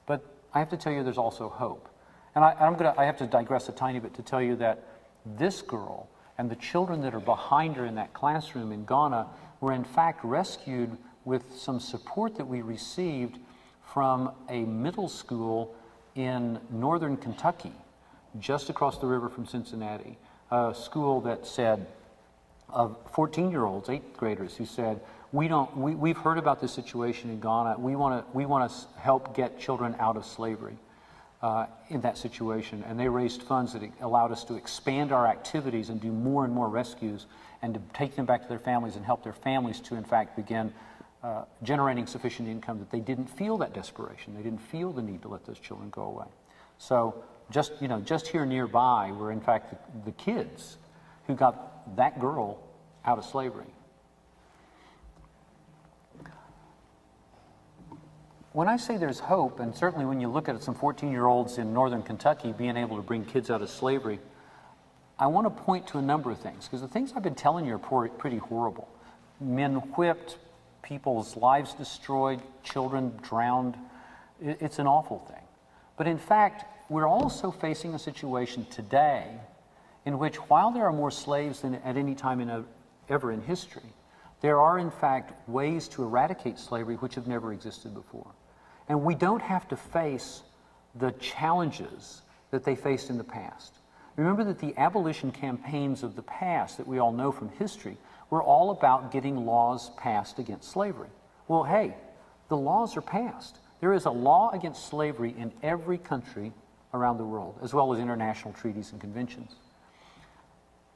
But I have to tell you there's also hope. And I have to digress a tiny bit to tell you that this girl and the children that are behind her in that classroom in Ghana were in fact rescued with some support that we received from a middle school in northern Kentucky, just across the river from Cincinnati, a school that said of 14-year-olds, 8th graders, who said, we've heard about this situation in Ghana. We want to help get children out of slavery in that situation. And they raised funds that allowed us to expand our activities and do more and more rescues and to take them back to their families and help their families to, in fact, begin generating sufficient income that they didn't feel that desperation. They didn't feel the need to let those children go away. So just here nearby were, in fact, the kids who got that girl out of slavery. When I say there's hope, and certainly when you look at some 14-year-olds in northern Kentucky being able to bring kids out of slavery, I want to point to a number of things, because the things I've been telling you are pretty horrible. Men whipped, people's lives destroyed, children drowned. It's an awful thing. But in fact, we're also facing a situation today in which, while there are more slaves than at any time ever in history, there are in fact ways to eradicate slavery which have never existed before. And we don't have to face the challenges that they faced in the past. Remember that the abolition campaigns of the past that we all know from history were all about getting laws passed against slavery. Well, hey, the laws are passed. There is a law against slavery in every country around the world, as well as international treaties and conventions.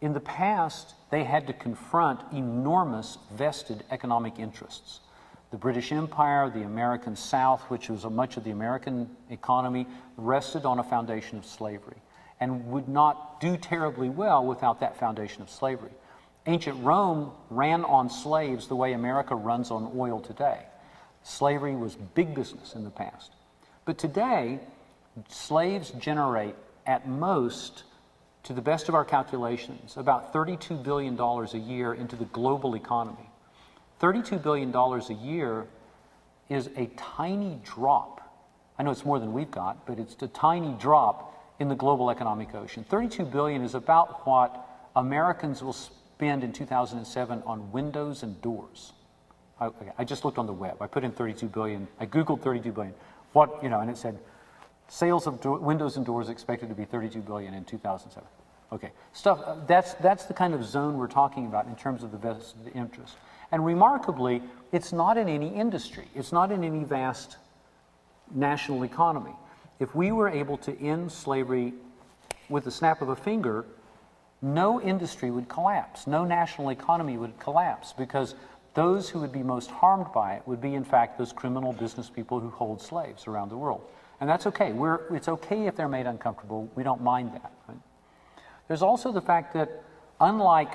In the past, they had to confront enormous vested economic interests. The British Empire, the American South, which was much of the American economy, rested on a foundation of slavery and would not do terribly well without that foundation of slavery. Ancient Rome ran on slaves the way America runs on oil today. Slavery was big business in the past. But today, slaves generate at most, to the best of our calculations, about $32 billion a year into the global economy. $32 billion a year is a tiny drop. I know it's more than we've got, but it's a tiny drop in the global economic ocean. $32 billion is about what Americans will spend in 2007 on windows and doors. I just looked on the web. I put in 32 billion. I Googled 32 billion. And it said, sales of windows and doors expected to be 32 billion in 2007. Okay, that's the kind of zone we're talking about in terms of the vested interest. And remarkably, it's not in any industry. It's not in any vast national economy. If we were able to end slavery with the snap of a finger, no industry would collapse. No national economy would collapse, because those who would be most harmed by it would be, in fact, those criminal business people who hold slaves around the world. And that's okay. It's okay if they're made uncomfortable. We don't mind that. Right? There's also the fact that, unlike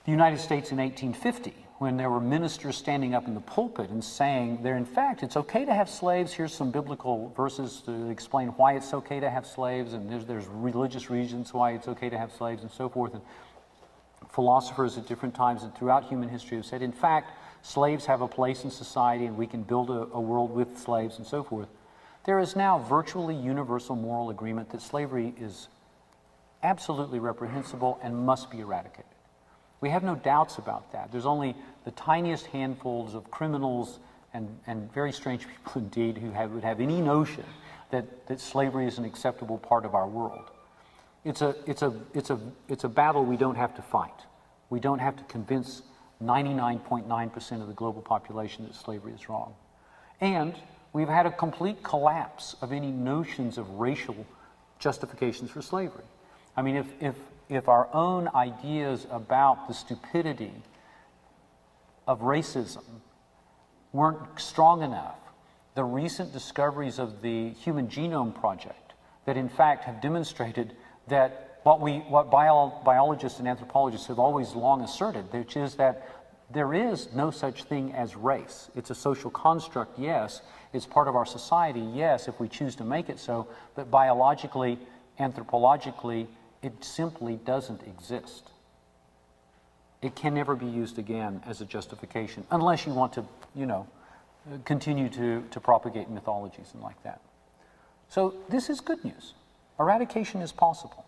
the United States in 1850, when there were ministers standing up in the pulpit and saying, in fact, it's okay to have slaves. Here's some biblical verses to explain why it's okay to have slaves, and there's religious reasons why it's okay to have slaves, and so forth. And philosophers at different times and throughout human history have said, in fact, slaves have a place in society and we can build a world with slaves and so forth. There is now virtually universal moral agreement that slavery is absolutely reprehensible and must be eradicated. We have no doubts about that. There's only the tiniest handfuls of criminals and very strange people indeed who would have any notion that slavery is an acceptable part of our world. It's a battle we don't have to fight. We don't have to convince 99.9% of the global population that slavery is wrong. And we've had a complete collapse of any notions of racial justifications for slavery. I mean, if our own ideas about the stupidity of racism weren't strong enough, the recent discoveries of the Human Genome Project that in fact have demonstrated that what biologists and anthropologists have always long asserted, which is that there is no such thing as race. It's a social construct, yes. It's part of our society, yes, if we choose to make it so, but biologically, anthropologically, it simply doesn't exist. It can never be used again as a justification, unless you want to, continue to propagate mythologies and like that. So this is good news. Eradication is possible.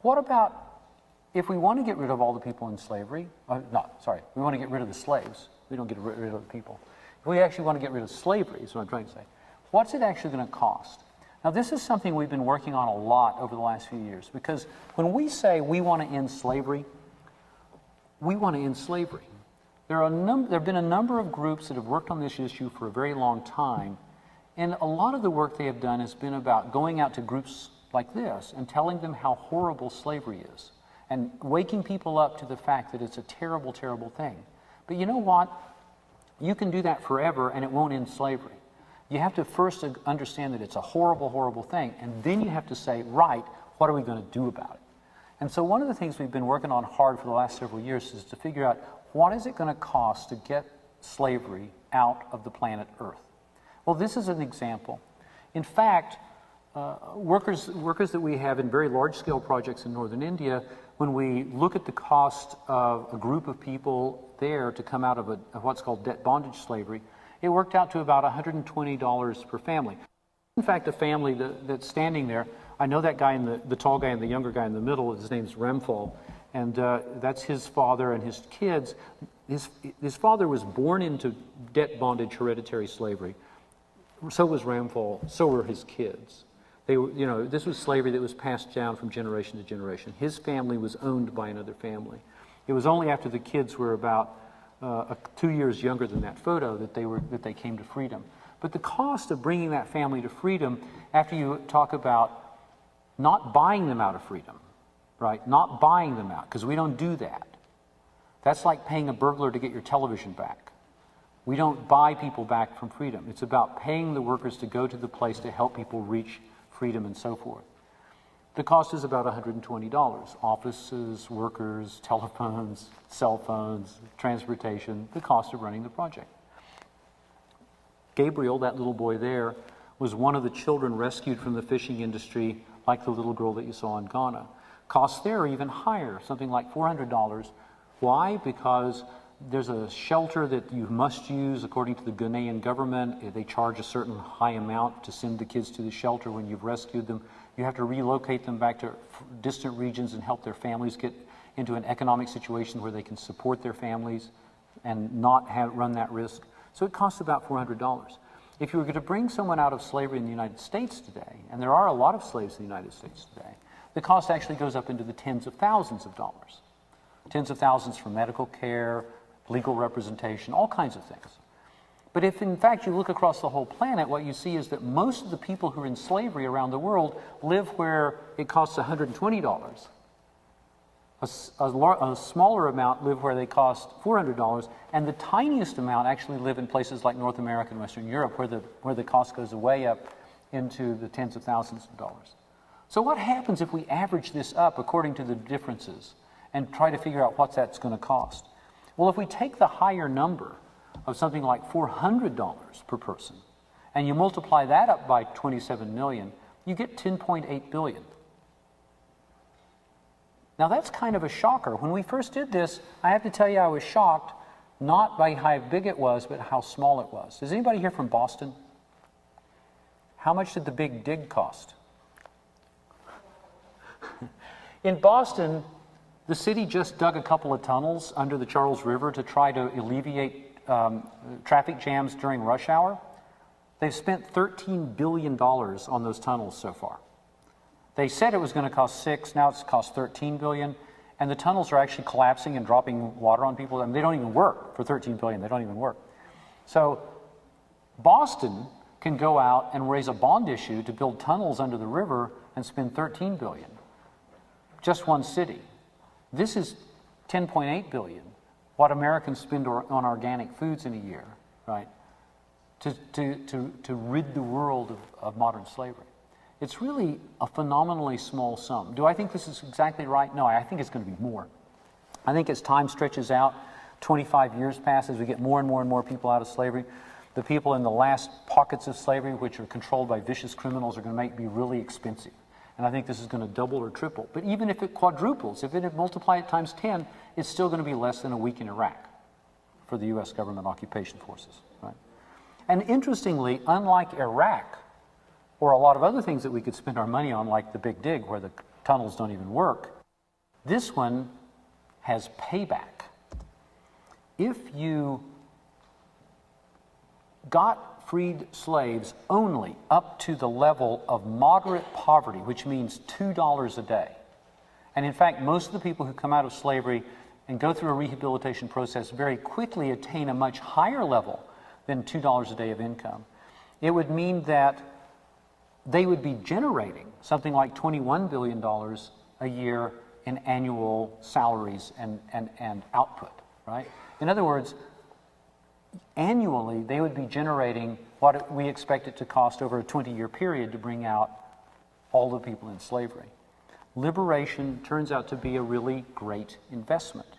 What about if we want to get rid of all the people in slavery? We want to get rid of the slaves. We don't get rid of the people. If we actually want to get rid of slavery, is what I'm trying to say, what's it actually going to cost? Now, this is something we've been working on a lot over the last few years, because when we say we want to end slavery, we want to end slavery. There have been a number of groups that have worked on this issue for a very long time, and a lot of the work they have done has been about going out to groups like this and telling them how horrible slavery is, and waking people up to the fact that it's a terrible, terrible thing. But you know what? You can do that forever, and it won't end slavery. You have to first understand that it's a horrible, horrible thing, and then you have to say, right, what are we going to do about it? And so one of the things we've been working on hard for the last several years is to figure out what is it going to cost to get slavery out of the planet Earth. Well, this is an example. In fact, workers that we have in very large-scale projects in northern India, when we look at the cost of a group of people there to come out of what's called debt bondage slavery, it worked out to about $120 per family. In fact, a family that's standing there, I know that guy, the tall guy and the younger guy in the middle, his name's Remfal, and that's his father and his kids. His father was born into debt bondage hereditary slavery. So was Remfal, so were his kids. This was slavery that was passed down from generation to generation. His family was owned by another family. It was only after the kids were about 2 years younger than that photo that they came to freedom. But the cost of bringing that family to freedom, after you talk about not buying them out of freedom, right? Not buying them out, because we don't do that. That's like paying a burglar to get your television back. We don't buy people back from freedom. It's about paying the workers to go to the place to help people reach freedom and so forth. The cost is about $120. Offices, workers, telephones, cell phones, transportation, the cost of running the project. Gabriel, that little boy there, was one of the children rescued from the fishing industry, like the little girl that you saw in Ghana. Costs there are even higher, something like $400. Why? Because there's a shelter that you must use according to the Ghanaian government. They charge a certain high amount to send the kids to the shelter when you've rescued them. You have to relocate them back to distant regions and help their families get into an economic situation where they can support their families and not run that risk. So it costs about $400. If you were going to bring someone out of slavery in the United States today, and there are a lot of slaves in the United States today, the cost actually goes up into the tens of thousands of dollars. Tens of thousands for medical care, legal representation, all kinds of things. But if in fact you look across the whole planet, what you see is that most of the people who are in slavery around the world live where it costs $120. A smaller amount live where they cost $400, and the tiniest amount actually live in places like North America and Western Europe, where the cost goes way up into the tens of thousands of dollars. So what happens if we average this up according to the differences and try to figure out what that's going to cost? Well, if we take the higher number of something like $400 per person, and you multiply that up by 27 million, you get $10.8 billion. Now that's kind of a shocker. When we first did this, I have to tell you I was shocked, not by how big it was, but how small it was. Is anybody here from Boston? How much did the Big Dig cost? In Boston, the city just dug a couple of tunnels under the Charles River to try to alleviate traffic jams during rush hour. They've spent $13 billion on those tunnels so far. They said it was going to cost $6, now it's cost $13 billion, and the tunnels are actually collapsing and dropping water on people. I mean, they don't even work for $13 billion, they don't even work. So Boston can go out and raise a bond issue to build tunnels under the river and spend $13 billion. Just one city. This is $10.8 billion, what Americans spend on organic foods in a year, right? To rid the world of modern slavery. It's really a phenomenally small sum. Do I think this is exactly right? No, I think it's going to be more. I think as time stretches out, 25 years pass, as we get more and more and more people out of slavery, the people in the last pockets of slavery, which are controlled by vicious criminals, are going to be really expensive. And I think this is going to double or triple. But even if it quadruples, if it multiply it times 10, it's still going to be less than a week in Iraq for the U.S. government occupation forces, right? And interestingly, unlike Iraq, or a lot of other things that we could spend our money on, like the Big Dig, where the tunnels don't even work, this one has payback. If you got freed slaves only up to the level of moderate poverty, which means $2 a day. And in fact, most of the people who come out of slavery and go through a rehabilitation process very quickly attain a much higher level than $2 a day of income. It would mean that they would be generating something like $21 billion a year in annual salaries and output, right? In other words, annually, they would be generating what we expect it to cost over a 20-year period to bring out all the people in slavery. Liberation turns out to be a really great investment.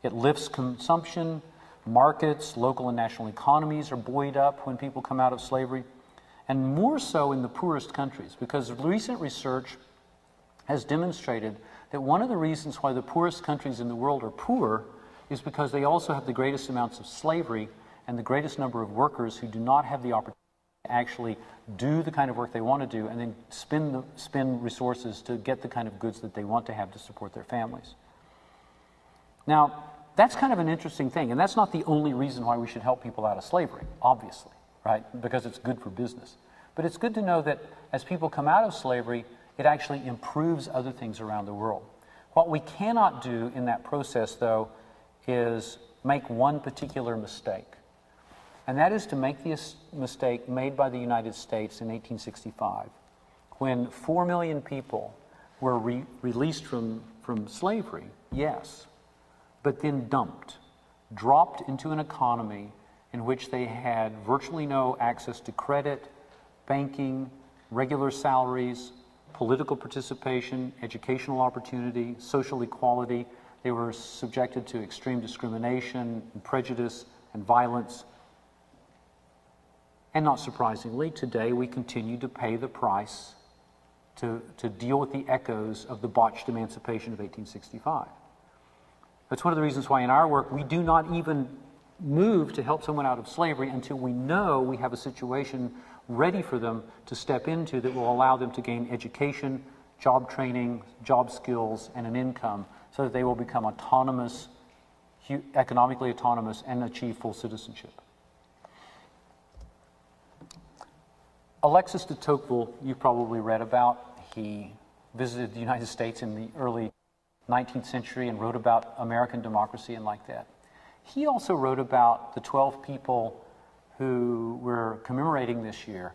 It lifts consumption, markets, local and national economies are buoyed up when people come out of slavery, and more so in the poorest countries, because recent research has demonstrated that one of the reasons why the poorest countries in the world are poor is because they also have the greatest amounts of slavery and the greatest number of workers who do not have the opportunity to actually do the kind of work they want to do and then spend resources to get the kind of goods that they want to have to support their families. Now, that's kind of an interesting thing, and that's not the only reason why we should help people out of slavery, obviously, right? Because it's good for business. But it's good to know that as people come out of slavery, it actually improves other things around the world. What we cannot do in that process, though, is make one particular mistake. And that is to make the mistake made by the United States in 1865, when 4 million people were released from slavery, yes, but then dropped into an economy in which they had virtually no access to credit, banking, regular salaries, political participation, educational opportunity, social equality. They were subjected to extreme discrimination, and prejudice, and violence. And not surprisingly, today we continue to pay the price to deal with the echoes of the botched emancipation of 1865. That's one of the reasons why in our work we do not even move to help someone out of slavery until we know we have a situation ready for them to step into that will allow them to gain education, job training, job skills, and an income so that they will become autonomous, economically autonomous, and achieve full citizenship. Alexis de Tocqueville, you've probably read about. He visited the United States in the early 19th century and wrote about American democracy and like that. He also wrote about the 12 people who we're commemorating this year.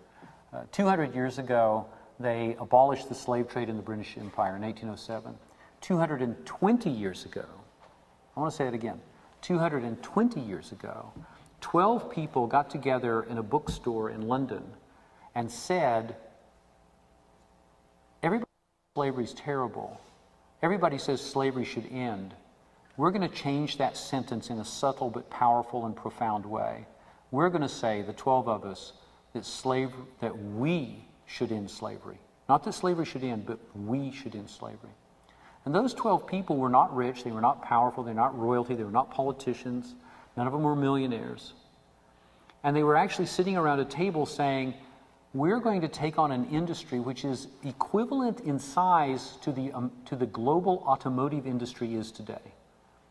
200 years ago, they abolished the slave trade in the British Empire in 1807. 220 years ago, I want to say it again, 220 years ago, 12 people got together in a bookstore in London and said, everybody says slavery is terrible. Everybody says slavery should end. We're going to change that sentence in a subtle but powerful and profound way. We're going to say, the 12 of us, that we should end slavery. Not that slavery should end, but we should end slavery. And those 12 people were not rich, they were not powerful, they were not royalty, they were not politicians, none of them were millionaires. And they were actually sitting around a table saying, we're going to take on an industry which is equivalent in size to the global automotive industry is today.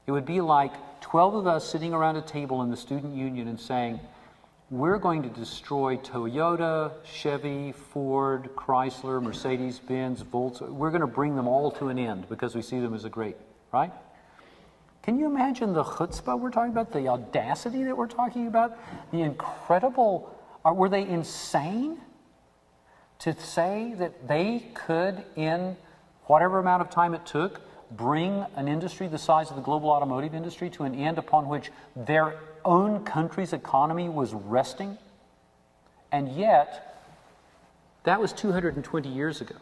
It would be like 12 of us sitting around a table in the student union and saying, we're going to destroy Toyota, Chevy, Ford, Chrysler, Mercedes-Benz, Volkswagen. We're going to bring them all to an end because we see them as a great, right? Can you imagine the chutzpah we're talking about, the audacity that we're talking about, the incredible, were they insane to say that they could, in whatever amount of time it took, bring an industry the size of the global automotive industry to an end upon which their own country's economy was resting? And yet, that was 220 years ago.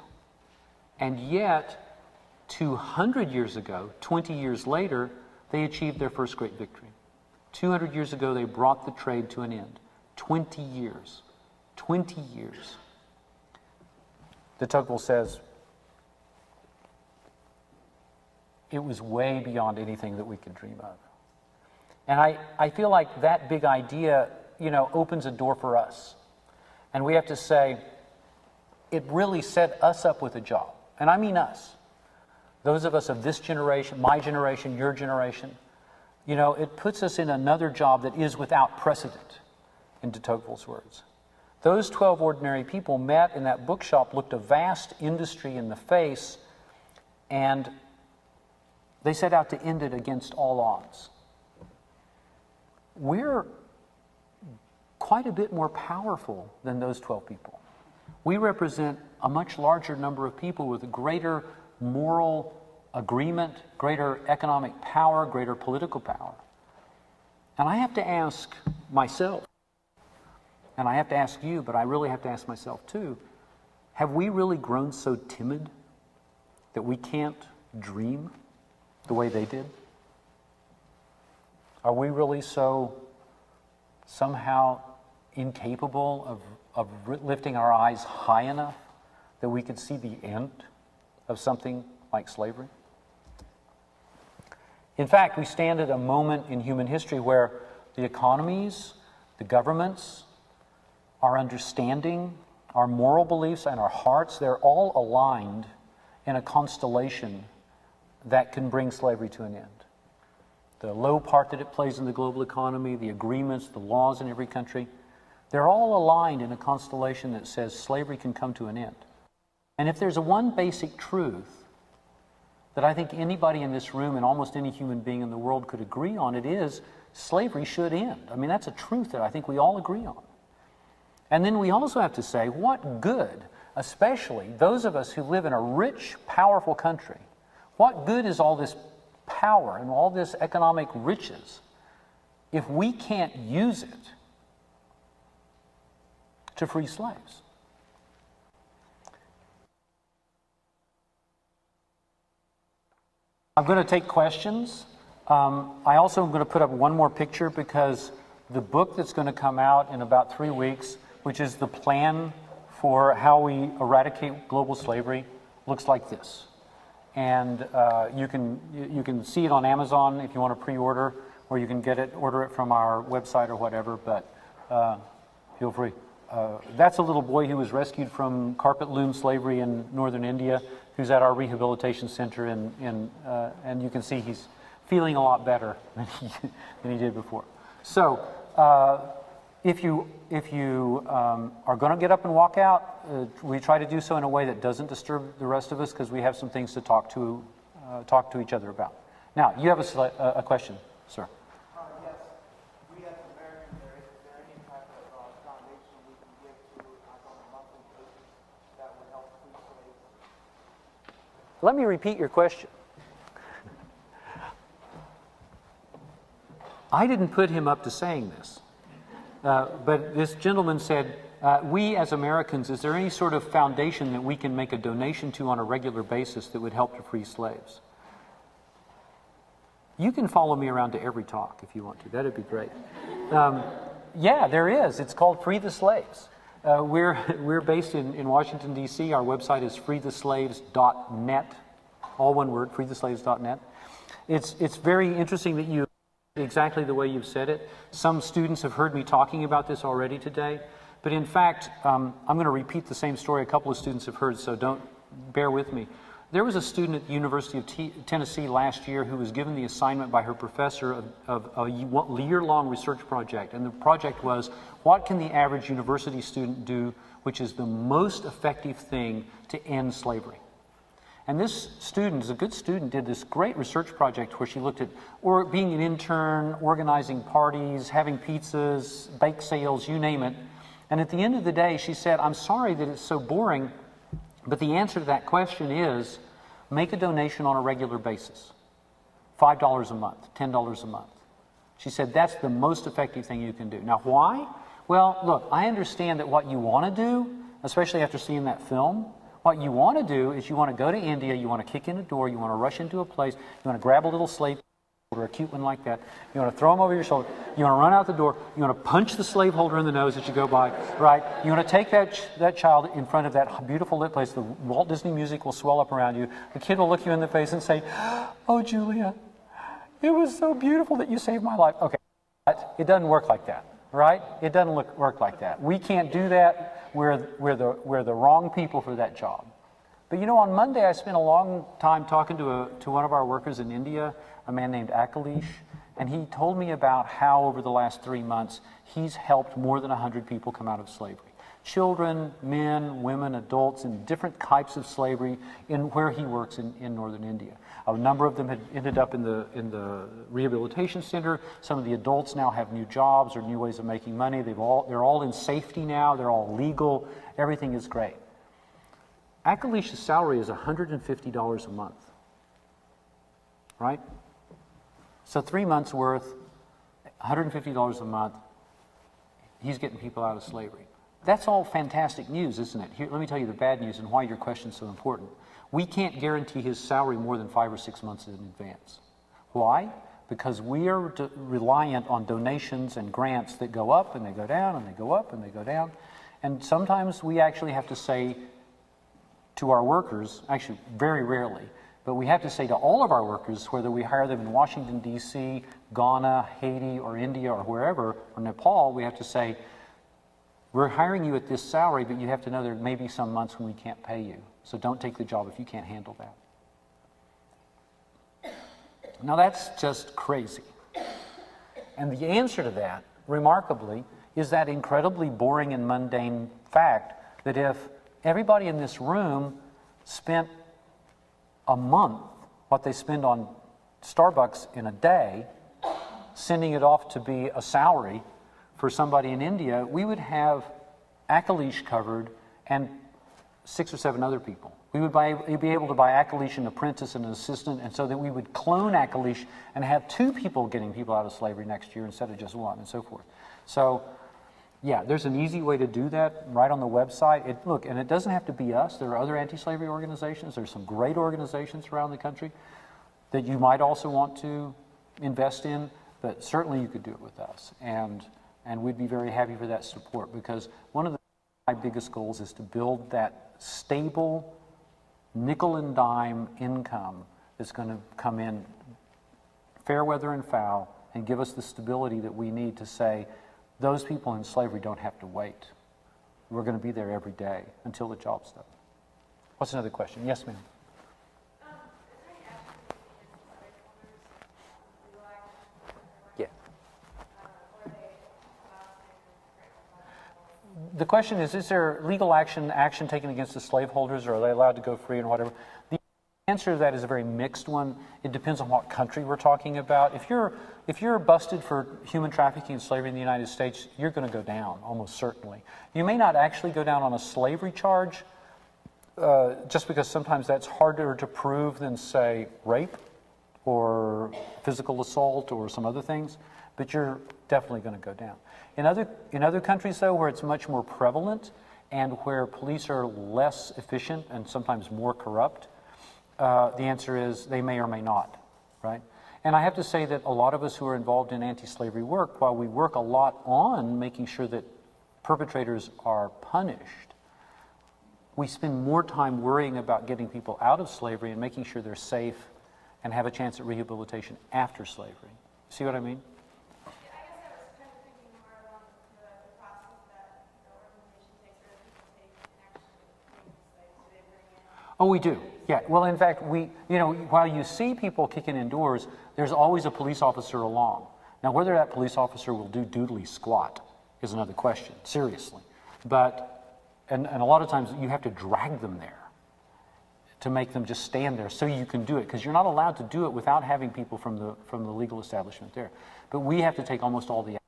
And yet, 200 years ago, 20 years later, they achieved their first great victory. 200 years ago, they brought the trade to an end. 20 years. 20 years. De Tocqueville says, it was way beyond anything that we could dream of. And I feel like that big idea, opens a door for us. And we have to say, it really set us up with a job. And I mean us. Those of us of this generation, my generation, your generation, it puts us in another job that is without precedent, in de Tocqueville's words. Those 12 ordinary people met in that bookshop, looked a vast industry in the face, and they set out to end it against all odds. We're quite a bit more powerful than those 12 people. We represent a much larger number of people with a greater moral agreement, greater economic power, greater political power. And I have to ask myself, and I have to ask you, but I really have to ask myself too, have we really grown so timid that we can't dream the way they did? Are we really so somehow incapable of lifting our eyes high enough that we could see the end of something like slavery? In fact, we stand at a moment in human history where the economies, the governments, our understanding, our moral beliefs, and our hearts, they're all aligned in a constellation that can bring slavery to an end. The low part that it plays in the global economy, the agreements, the laws in every country, they're all aligned in a constellation that says slavery can come to an end. And if there's one basic truth that I think anybody in this room and almost any human being in the world could agree on, it is slavery should end. I mean, that's a truth that I think we all agree on. And then we also have to say, what good, especially those of us who live in a rich, powerful country, what good is all this power and all this economic riches if we can't use it to free slaves? I'm going to take questions. I also am going to put up one more picture because the book that's going to come out in about 3 weeks, which is the plan for how we eradicate global slavery, looks like this. And you can see it on Amazon if you want to pre-order, or you can order it from our website or whatever, but feel free. That's a little boy who was rescued from carpet loom slavery in northern India, who's at our rehabilitation center, and you can see he's feeling a lot better than he did before. So if you are going to get up and walk out, we try to do so in a way that doesn't disturb the rest of us, because we have some things to talk to each other about. Now, you have a question, sir. Yes. We as Americans, is there any type of foundation we can give to on a monthly basis that would help free slaves? Let me repeat your question. I didn't put him up to saying this, but this gentleman said, we as Americans, is there any sort of foundation that we can make a donation to on a regular basis that would help to free slaves? You can follow me around to every talk if you want to. That'd be great. Yeah, there is. It's called Free the Slaves. We're based in Washington, D.C. Our website is freetheslaves.net. all one word, freetheslaves.net. It's very interesting that you, exactly the way you've said it. Some students have heard me talking about this already today, but in fact, I'm going to repeat the same story a couple of students have heard, so don't bear with me. There was a student at the University of Tennessee last year who was given the assignment by her professor of a year-long research project, and the project was, what can the average university student do which is the most effective thing to end slavery? And this student, is a good student, did this great research project where she looked at being an intern, organizing parties, having pizzas, bake sales, you name it. And at the end of the day, she said, I'm sorry that it's so boring, but the answer to that question is make a donation on a regular basis. $5 a month, $10 a month. She said that's the most effective thing you can do. Now, why? Well, look, I understand that what you want to do, especially after seeing that film, what you want to do is you want to go to India, you want to kick in a door, you want to rush into a place, you want to grab a little slave or a cute one like that, you want to throw him over your shoulder, you want to run out the door, you want to punch the slaveholder in the nose as you go by, right? You want to take that child in front of that beautiful lit place, the Walt Disney music will swell up around you, the kid will look you in the face and say, oh, Julia, it was so beautiful that you saved my life. Okay, but it doesn't work like that, right? It doesn't work like that. We can't do that. We're the wrong people for that job. But you know, on Monday I spent a long time talking to one of our workers in India, a man named Akalish, and he told me about how over the last 3 months he's helped more than 100 people come out of slavery. Children, men, women, adults in different types of slavery in where he works in northern India. A number of them had ended up in the rehabilitation center. Some of the adults now have new jobs or new ways of making money. They're all in safety now. They're all legal. Everything is great. Akalish's salary is $150 a month, right? So 3 months worth, $150 a month. He's getting people out of slavery. That's all fantastic news, isn't it? Here, let me tell you the bad news and why your question is so important. We can't guarantee his salary more than 5 or 6 months in advance. Why? Because we are reliant on donations and grants that go up and they go down and they go up and they go down. And sometimes we actually have to say to our workers, actually very rarely, but we have to say to all of our workers, whether we hire them in Washington, D.C., Ghana, Haiti, or India, or wherever, or Nepal, we have to say, we're hiring you at this salary, but you have to know there may be some months when we can't pay you. So don't take the job if you can't handle that. Now that's just crazy. And the answer to that, remarkably, is that incredibly boring and mundane fact that if everybody in this room spent a month what they spend on Starbucks in a day, sending it off to be a salary for somebody in India, we would have Akalish covered and 6 or 7 other people. We would be able to buy Akalish an apprentice and an assistant, and so that we would clone Akalish and have 2 people getting people out of slavery next year instead of just 1, and so forth. So, yeah, there's an easy way to do that right on the website. Look, and it doesn't have to be us. There are other anti-slavery organizations. There's some great organizations around the country that you might also want to invest in, but certainly you could do it with us. And we'd be very happy for that support, because one of my biggest goals is to build that stable nickel and dime income that's going to come in fair weather and foul and give us the stability that we need to say those people in slavery don't have to wait. We're going to be there every day until the job's done. What's another question? Yes, ma'am. The question is there legal action taken against the slaveholders, or are they allowed to go free and whatever? The answer to that is a very mixed one. It depends on what country we're talking about. If you're busted for human trafficking and slavery in the United States, you're going to go down, almost certainly. You may not actually go down on a slavery charge, just because sometimes that's harder to prove than, say, rape or physical assault or some other things, but you're definitely going to go down. In other countries, though, where it's much more prevalent and where police are less efficient and sometimes more corrupt, the answer is they may or may not, right? And I have to say that a lot of us who are involved in anti-slavery work, while we work a lot on making sure that perpetrators are punished, we spend more time worrying about getting people out of slavery and making sure they're safe and have a chance at rehabilitation after slavery. See what I mean? Oh, we do. Yeah. Well, in fact, while you see people kicking in doors, there's always a police officer along. Now, whether that police officer will do doodly squat is another question, seriously. But, and a lot of times you have to drag them there to make them just stand there so you can do it, because you're not allowed to do it without having people from the legal establishment there. But we have to take almost all the action.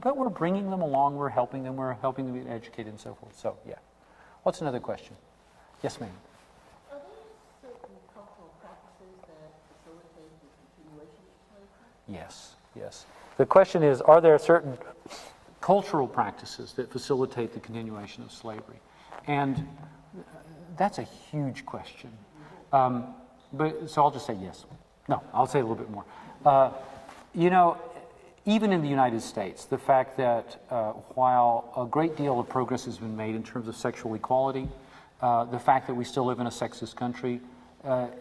But we're bringing them along, we're helping them get educated and so forth. So, yeah. What's another question? Yes, ma'am. Yes, yes. The question is, are there certain cultural practices that facilitate the continuation of slavery? And that's a huge question. So I'll just say yes. No, I'll say a little bit more. Even in the United States, the fact that while a great deal of progress has been made in terms of sexual equality, the fact that we still live in a sexist country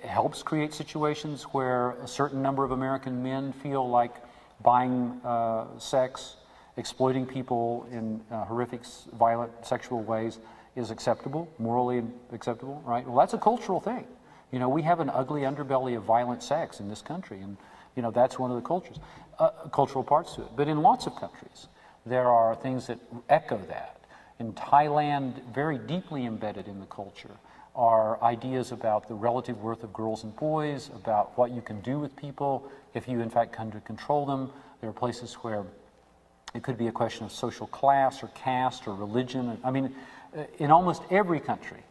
helps create situations where a certain number of American men feel like buying sex, exploiting people in horrific, violent, sexual ways is acceptable, morally acceptable, right? Well, that's a cultural thing. We have an ugly underbelly of violent sex in this country, and that's one of the cultural parts to it. But in lots of countries, there are things that echo that. In Thailand, very deeply embedded in the culture are ideas about the relative worth of girls and boys, about what you can do with people if you in fact come to control them. There are places where it could be a question of social class or caste or religion. I mean, in almost every country,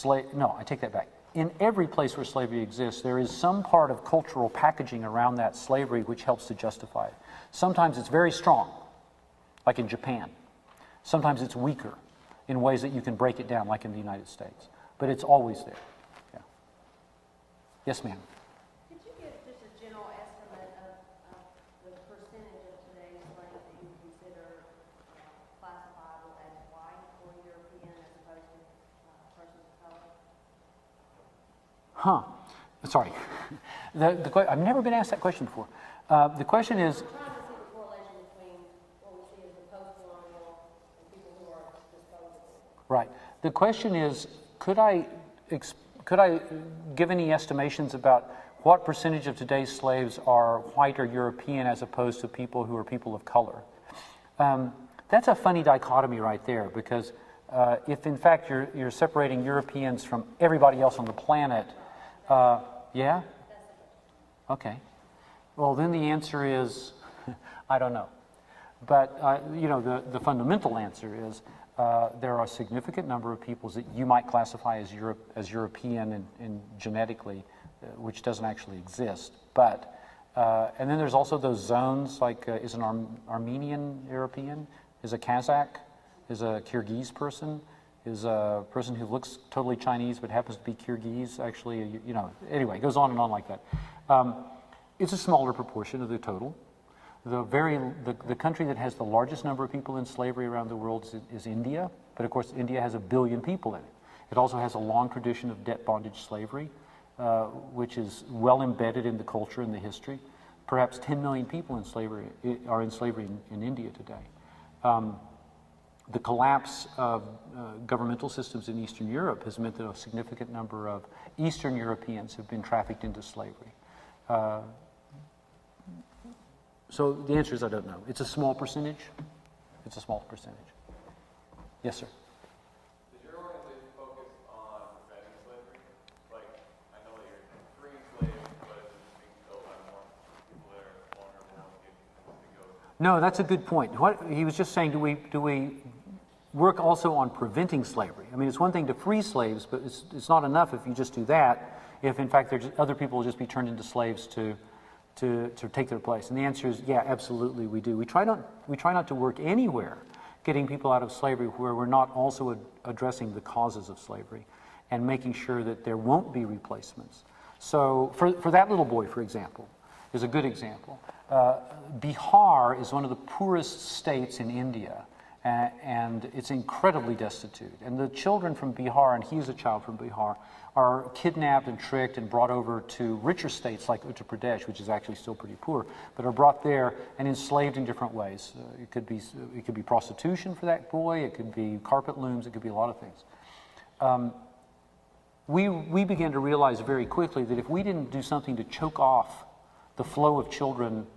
I take that back. In every place where slavery exists, there is some part of cultural packaging around that slavery which helps to justify it. Sometimes it's very strong, like in Japan. Sometimes it's weaker in ways that you can break it down, like in the United States. But it's always there. Yeah. Yes, ma'am. Could you give just a general estimate of the percentage of today's slaves that you would consider classifiable as white or European as opposed to persons of color? Huh. Sorry. I've never been asked that question before. The question is... I'm trying to see the correlation between what we see as the post-colonial and people who are disposable. Right. The question is, could I give any estimations about what percentage of today's slaves are white or European as opposed to people who are people of color? That's a funny dichotomy right there, because if in fact you're separating Europeans from everybody else on the planet, yeah? Okay. Well, then the answer is, I don't know. But, the fundamental answer is there are a significant number of peoples that you might classify as European and genetically, which doesn't actually exist. But, and then there's also those zones, like is an Armenian European, is a Kazakh, is a Kyrgyz person, is a person who looks totally Chinese but happens to be Kyrgyz, actually, anyway, it goes on and on like that. It's a smaller proportion of the total. The country that has the largest number of people in slavery around the world is India, but of course India has 1 billion people in it. It also has a long tradition of debt bondage slavery, which is well embedded in the culture and the history. Perhaps 10 million people are in slavery in India today. The collapse of governmental systems in Eastern Europe has meant that a significant number of Eastern Europeans have been trafficked into slavery. So the answer is I don't know. It's a small percentage. It's a small percentage. Yes, sir. Does your organization focus on preventing slavery? Like, I know that you're freeing slaves, but it's just being killed by more people that are vulnerable and getting to go. No, that's a good point. What he was just saying, do we work also on preventing slavery? I mean, it's one thing to free slaves, but it's not enough if you just do that. If in fact other people will just be turned into slaves to take their place. And the answer is, yeah, absolutely we do. We try not to work anywhere getting people out of slavery where we're not also addressing the causes of slavery and making sure that there won't be replacements. So for that little boy, for example, is a good example. Bihar is one of the poorest states in India, and it's incredibly destitute. And the children from Bihar, and he's a child from Bihar, are kidnapped and tricked and brought over to richer states like Uttar Pradesh, which is actually still pretty poor, but are brought there and enslaved in different ways. It could be prostitution for that boy, it could be carpet looms, it could be a lot of things. We began to realize very quickly that if we didn't do something to choke off the flow of children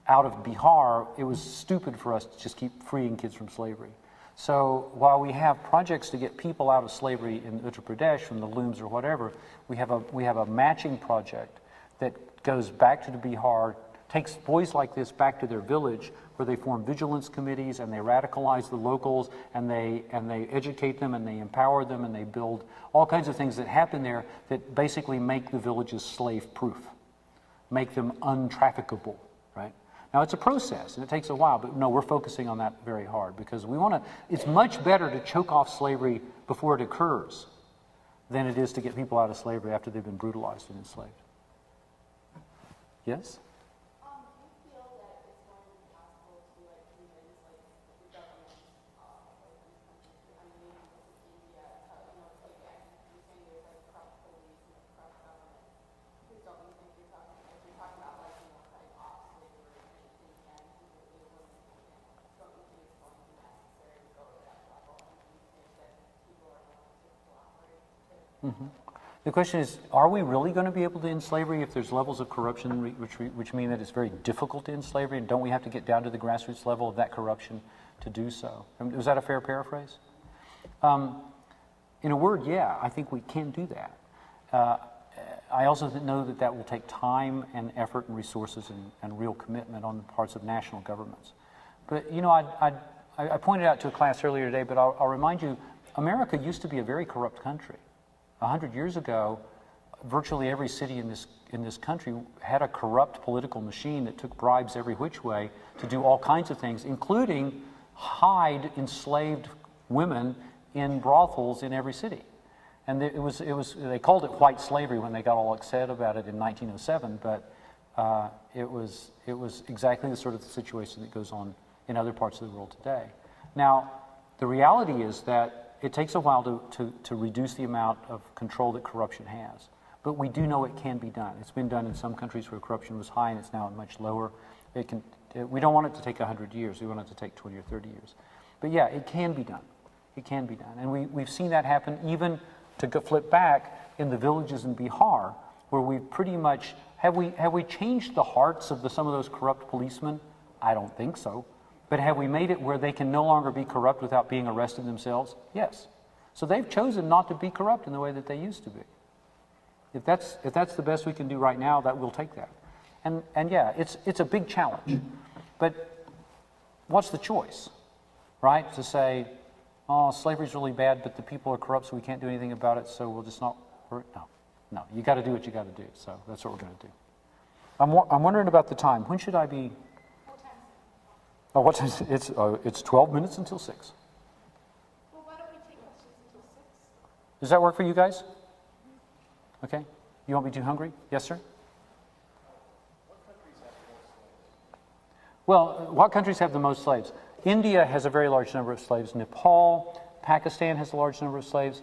out of Bihar, it was stupid for us to just keep freeing kids from slavery. So while we have projects to get people out of slavery in Uttar Pradesh from the looms or whatever, we have a matching project that goes back to the Bihar, takes boys like this back to their village where they form vigilance committees and they radicalize the locals and they educate them and they empower them and they build all kinds of things that happen there that basically make the villages slave-proof, make them untrafficable, right? Now, it's a process, and it takes a while, but no, we're focusing on that very hard because we want to, it's much better to choke off slavery before it occurs than it is to get people out of slavery after they've been brutalized and enslaved. Yes? Mm-hmm. The question is, are we really going to be able to end slavery if there's levels of corruption which mean that it's very difficult to end slavery? And don't we have to get down to the grassroots level of that corruption to do so? Was that a fair paraphrase? In a word, yeah, I think we can do that. I also know that that will take time and effort and resources and real commitment on the parts of national governments. But, you know, I pointed out to a class earlier today, but I'll remind you, America used to be a very corrupt country. 100 years ago, virtually every city in this country had a corrupt political machine that took bribes every which way to do all kinds of things, including hide enslaved women in brothels in every city. And they called it white slavery when they got all excited about it in 1907, but it was exactly the sort of situation that goes on in other parts of the world today. Now, the reality is that it takes a while to reduce the amount of control that corruption has. But we do know it can be done. It's been done in some countries where corruption was high and it's now much lower. We don't want it to take 100 years. We want it to take 20 or 30 years. But yeah, it can be done. It can be done. And we've seen that happen even to flip back in the villages in Bihar where we've pretty much, have we changed the hearts of some of those corrupt policemen? I don't think so. But have we made it where they can no longer be corrupt without being arrested themselves? Yes. So they've chosen not to be corrupt in the way that they used to be. If that's the best we can do right now, that we'll take that. And yeah, it's a big challenge. But what's the choice, right? To say, oh, slavery's really bad, but the people are corrupt, so we can't do anything about it, so we'll just not work. No, you got to do what you got to do. So that's what we're going to do. I'm wondering about the time. When should I be? Oh, what time is it? It's 12 minutes until 6. Well, why don't we take questions until 6? Does that work for you guys? Okay. You won't be too hungry? Yes, sir? Well, what countries have the most slaves? India has a very large number of slaves. Nepal, Pakistan has a large number of slaves.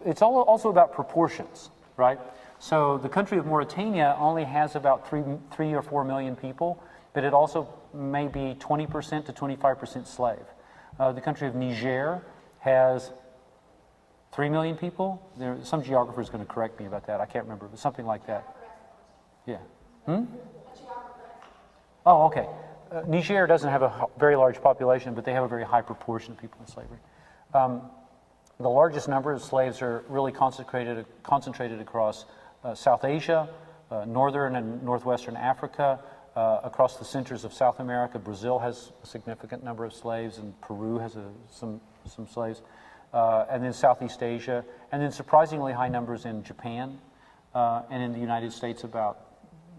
It's also about proportions, right? So the country of Mauritania only has about 3 or 4 million people, but it also may be 20% to 25% slave. The country of Niger has 3 million people. Some geographer is going to correct me about that. I can't remember, but something like that. Yeah. Oh, okay. Niger doesn't have a very large population, but they have a very high proportion of people in slavery. The largest number of slaves are really concentrated across South Asia, northern and northwestern Africa, across the centers of South America. Brazil has a significant number of slaves, and Peru has some slaves, and then Southeast Asia, and then surprisingly high numbers in Japan, and in the United States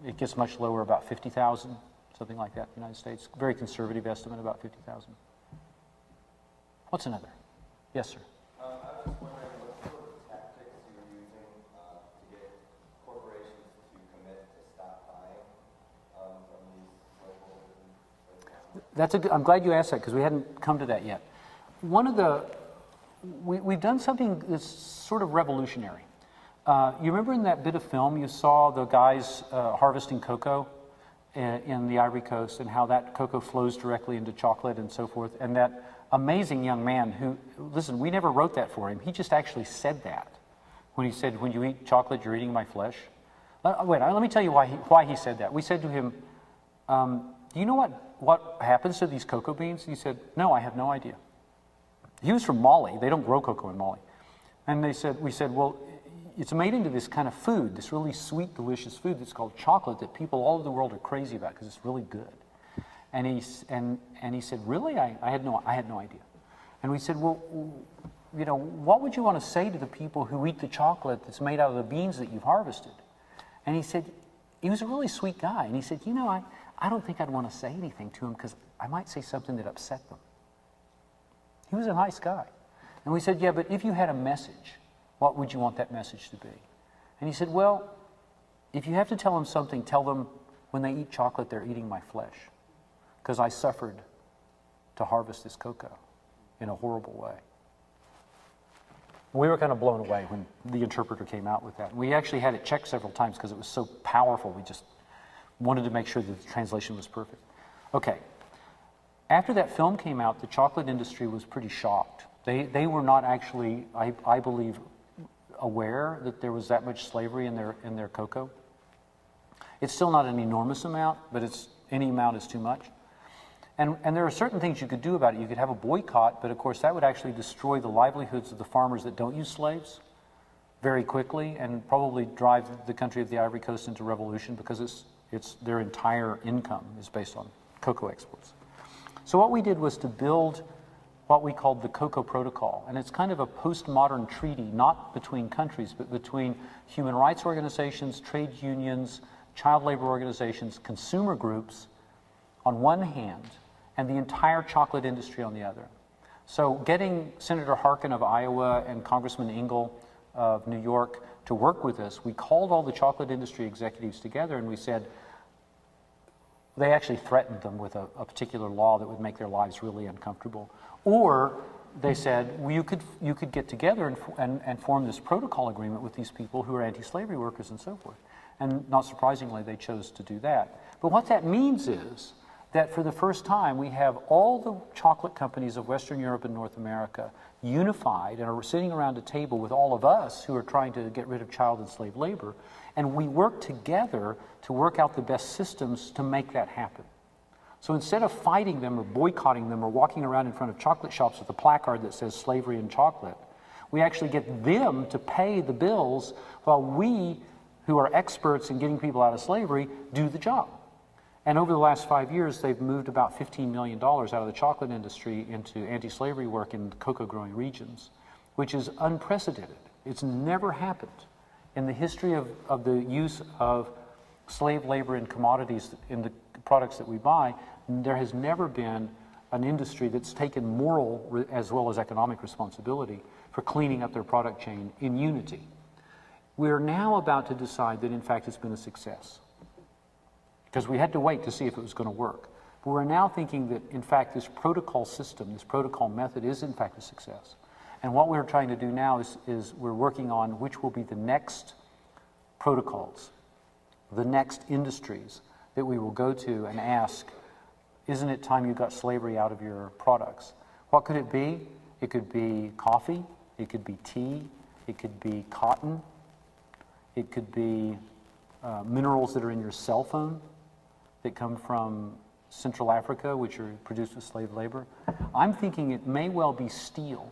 it gets much lower, about 50,000, something like that in the United States. Very conservative estimate, about 50,000. What's another? Yes, sir. I was just wondering what sort of tactics you're using to get corporations to commit to stop buying from these local I'm glad you asked that because we hadn't come to that yet. We've done something that's sort of revolutionary. You remember in that bit of film you saw the guys harvesting cocoa in the Ivory Coast and how that cocoa flows directly into chocolate and so forth, and that amazing young man who, listen, we never wrote that for him. He just actually said that when he said, when you eat chocolate, you're eating my flesh. Wait, let me tell you why he said that. We said to him, do you know what happens to these cocoa beans? He said, no, I have no idea. He was from Mali. They don't grow cocoa in Mali. And we said, well, it's made into this kind of food, this really sweet, delicious food that's called chocolate that people all over the world are crazy about because it's really good. And he said, really? I had no idea. And we said, well, you know, what would you want to say to the people who eat the chocolate that's made out of the beans that you've harvested? And he said, he was a really sweet guy. And he said, you know, I don't think I'd want to say anything to him because I might say something that upset them. He was a nice guy. And we said, yeah, but if you had a message, what would you want that message to be? And he said, well, if you have to tell them something, tell them when they eat chocolate, they're eating my flesh. Because I suffered to harvest this cocoa in a horrible way. We were kind of blown away when the interpreter came out with that. We actually had it checked several times because it was so powerful. We just wanted to make sure that the translation was perfect. Okay. After that film came out, the chocolate industry was pretty shocked. They were not actually, I believe, aware that there was that much slavery in their cocoa. It's still not an enormous amount, but any amount is too much. And there are certain things you could do about it. You could have a boycott, but of course that would actually destroy the livelihoods of the farmers that don't use slaves very quickly and probably drive the country of the Ivory Coast into revolution because it's their entire income is based on cocoa exports. So what we did was to build what we called the Cocoa Protocol. And it's kind of a postmodern treaty, not between countries, but between human rights organizations, trade unions, child labor organizations, consumer groups on one hand, and the entire chocolate industry on the other. So getting Senator Harkin of Iowa and Congressman Engel of New York to work with us, we called all the chocolate industry executives together and we said, they actually threatened them with a particular law that would make their lives really uncomfortable. Or they said, well, you could get together and form this protocol agreement with these people who are anti-slavery workers and so forth. And not surprisingly, they chose to do that. But what that means is that for the first time, we have all the chocolate companies of Western Europe and North America unified and are sitting around a table with all of us who are trying to get rid of child and slave labor. And we work together to work out the best systems to make that happen. So instead of fighting them or boycotting them or walking around in front of chocolate shops with a placard that says slavery and chocolate, we actually get them to pay the bills while we, who are experts in getting people out of slavery, do the job. And over the last 5 years, they've moved about $15 million out of the chocolate industry into anti-slavery work in cocoa-growing regions, which is unprecedented. It's never happened in the history of the use of slave labor in commodities in the products that we buy. There has never been an industry that's taken moral as well as economic responsibility for cleaning up their product chain in unity. We're now about to decide that in fact it's been a success, because we had to wait to see if it was going to work. But we're now thinking that in fact this protocol system, this protocol method is in fact a success. And what we're trying to do now is we're working on which will be the next protocols, the next industries that we will go to and ask, isn't it time you got slavery out of your products? What could it be? It could be coffee, it could be tea, it could be cotton, it could be minerals that are in your cell phone that come from Central Africa, which are produced with slave labor. I'm thinking it may well be steel.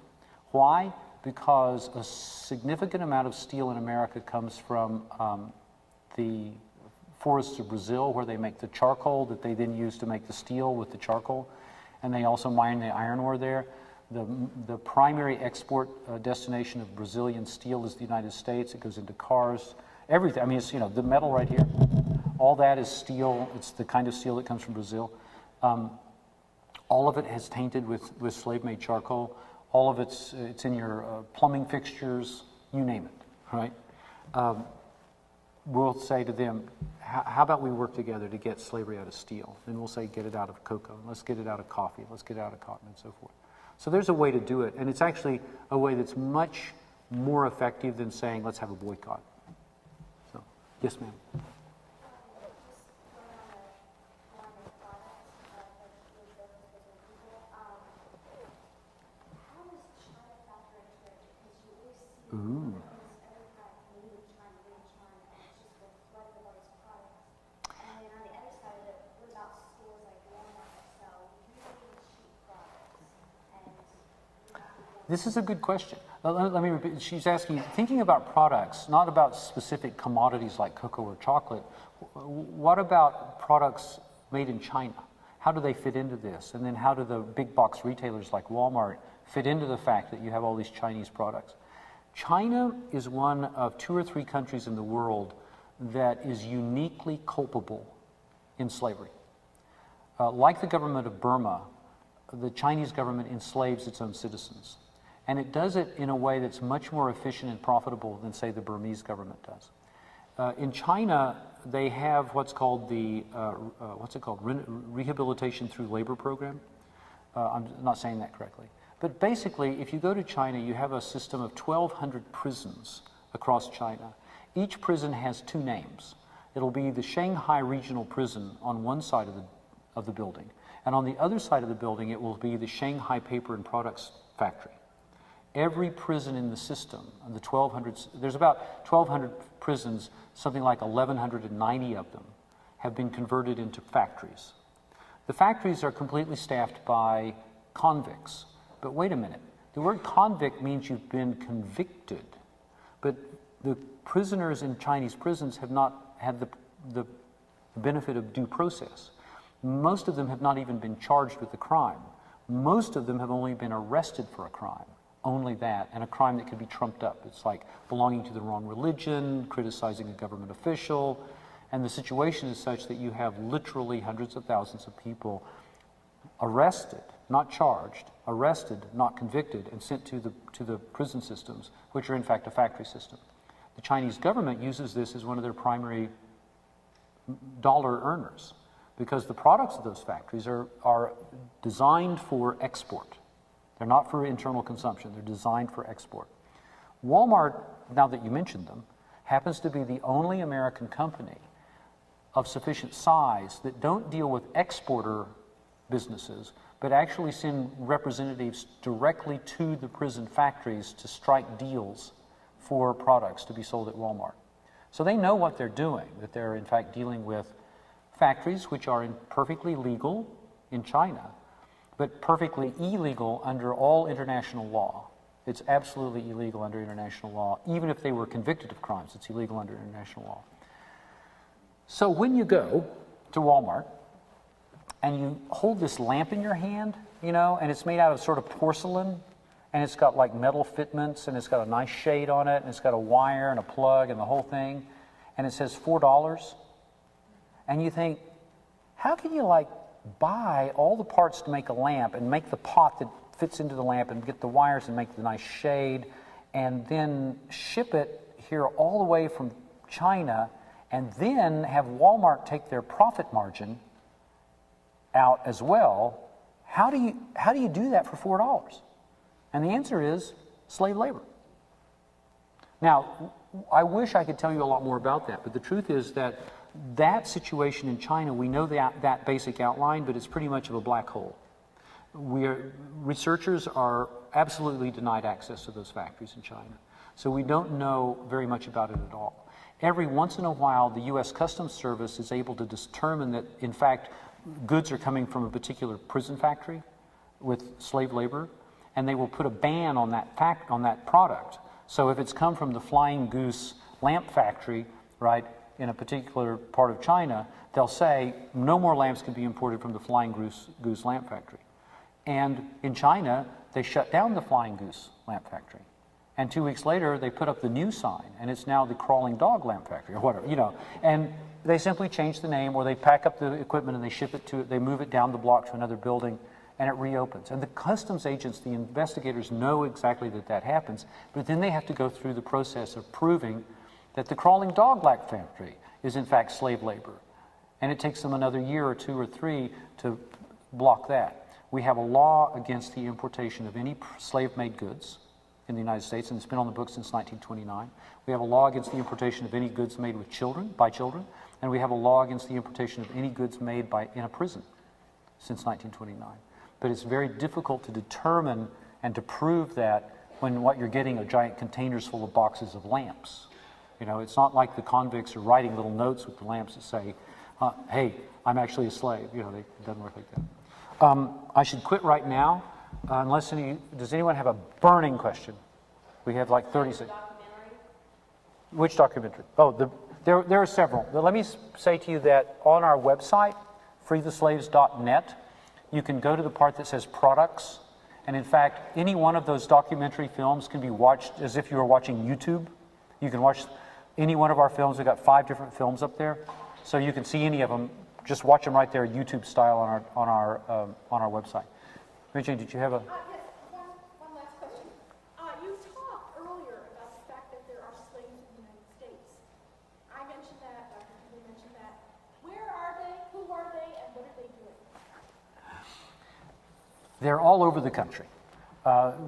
Why? Because a significant amount of steel in America comes from the forests of Brazil, where they make the charcoal that they then use to make the steel with the charcoal, and they also mine the iron ore there. The primary export destination of Brazilian steel is the United States. It goes into cars, everything. I mean, it's, you know, the metal right here, all that is steel. It's the kind of steel that comes from Brazil. All of it has tainted with slave-made charcoal. All of it's in your plumbing fixtures, you name it, right? We'll say to them, how about we work together to get slavery out of steel? Then we'll say get it out of cocoa, let's get it out of coffee, let's get it out of cotton, and so forth. So there's a way to do it, and it's actually a way that's much more effective than saying let's have a boycott. So, yes, ma'am. Ooh. This is a good question. Let me repeat. She's asking, thinking about products, not about specific commodities like cocoa or chocolate, what about products made in China? How do they fit into this? And then how do the big box retailers like Walmart fit into the fact that you have all these Chinese products? China is one of 2 or 3 countries in the world that is uniquely culpable in slavery. Like the government of Burma, the Chinese government enslaves its own citizens. And it does it in a way that's much more efficient and profitable than, say, the Burmese government does. In China, they have what's called the, rehabilitation through labor program. I'm not saying that correctly. But basically, if you go to China, you have a system of 1,200 prisons across China. Each prison has 2 names. It'll be the Shanghai Regional Prison on one side of the building. And on the other side of the building, it will be the Shanghai Paper and Products Factory. Every prison in the system, the 1,200, there's about 1,200 prisons, something like 1,190 of them have been converted into factories. The factories are completely staffed by convicts. But wait a minute, the word convict means you've been convicted. But the prisoners in Chinese prisons have not had the benefit of due process. Most of them have not even been charged with a crime. Most of them have only been arrested for a crime. Only that, and a crime that could be trumped up. It's like belonging to the wrong religion, criticizing a government official, and the situation is such that you have literally hundreds of thousands of people arrested, not charged, arrested, not convicted, and sent to the prison systems, which are in fact a factory system. The Chinese government uses this as one of their primary dollar earners because the products of those factories are designed for export. They're not for internal consumption. They're designed for export. Walmart, now that you mentioned them, happens to be the only American company of sufficient size that don't deal with exporter businesses, but actually send representatives directly to the prison factories to strike deals for products to be sold at Walmart. So they know what they're doing, that they're in fact dealing with factories which are perfectly legal in China, but perfectly illegal under all international law. It's absolutely illegal under international law. Even if they were convicted of crimes, it's illegal under international law. So when you go to Walmart and you hold this lamp in your hand, you know, and it's made out of sort of porcelain, and it's got like metal fitments, and it's got a nice shade on it, and it's got a wire and a plug and the whole thing, and it says $4, and you think, how can you like buy all the parts to make a lamp and make the pot that fits into the lamp and get the wires and make the nice shade and then ship it here all the way from China and then have Walmart take their profit margin out as well? How do you do that for $4? And the answer is slave labor. Now, I wish I could tell you a lot more about that, but the truth is that situation in China, we know that basic outline, but it's pretty much of a black hole. Researchers are absolutely denied access to those factories in China. So we don't know very much about it at all. Every once in a while, the U.S. Customs Service is able to determine that, in fact, goods are coming from a particular prison factory with slave labor, and they will put a ban on that product. So if it's come from the Flying Goose lamp factory, right, in a particular part of China, they'll say no more lamps can be imported from the Flying Goose lamp factory. And in China, they shut down the Flying Goose lamp factory. And 2 weeks later, they put up the new sign, and it's now the Crawling Dog lamp factory, or whatever, you know. And they simply change the name, or they pack up the equipment and they ship it they move it down the block to another building, and it reopens. And the customs agents, the investigators know exactly that happens, but then they have to go through the process of proving that the Crawling Dog lamp factory is in fact slave labor. And it takes them another year or 2 or 3 to block that. We have a law against the importation of any slave-made goods in the United States, and it's been on the books since 1929. We have a law against the importation of any goods made with children, by children, and we have a law against the importation of any goods made in a prison since 1929. But it's very difficult to determine and to prove that when what you're getting are giant containers full of boxes of lamps. You know, it's not like the convicts are writing little notes with the lamps that say, hey, I'm actually a slave. You know, it doesn't work like that. I should quit right now, does anyone have a burning question? We have like 30 seconds. Which documentary? Oh, there are several. But let me say to you that on our website, freetheslaves.net, you can go to the part that says products, and in fact, any one of those documentary films can be watched as if you were watching YouTube. You can watch any one of our films. We've got 5 different films up there, so you can see any of them. Just watch them right there, YouTube style, on our website. Mary Jane, did you have a? Yes, one last question. You talked earlier about the fact that there are slaves in the United States. I mentioned that, Dr. Kingley mentioned that. Where are they? Who are they? And what are they doing? They're all over the country.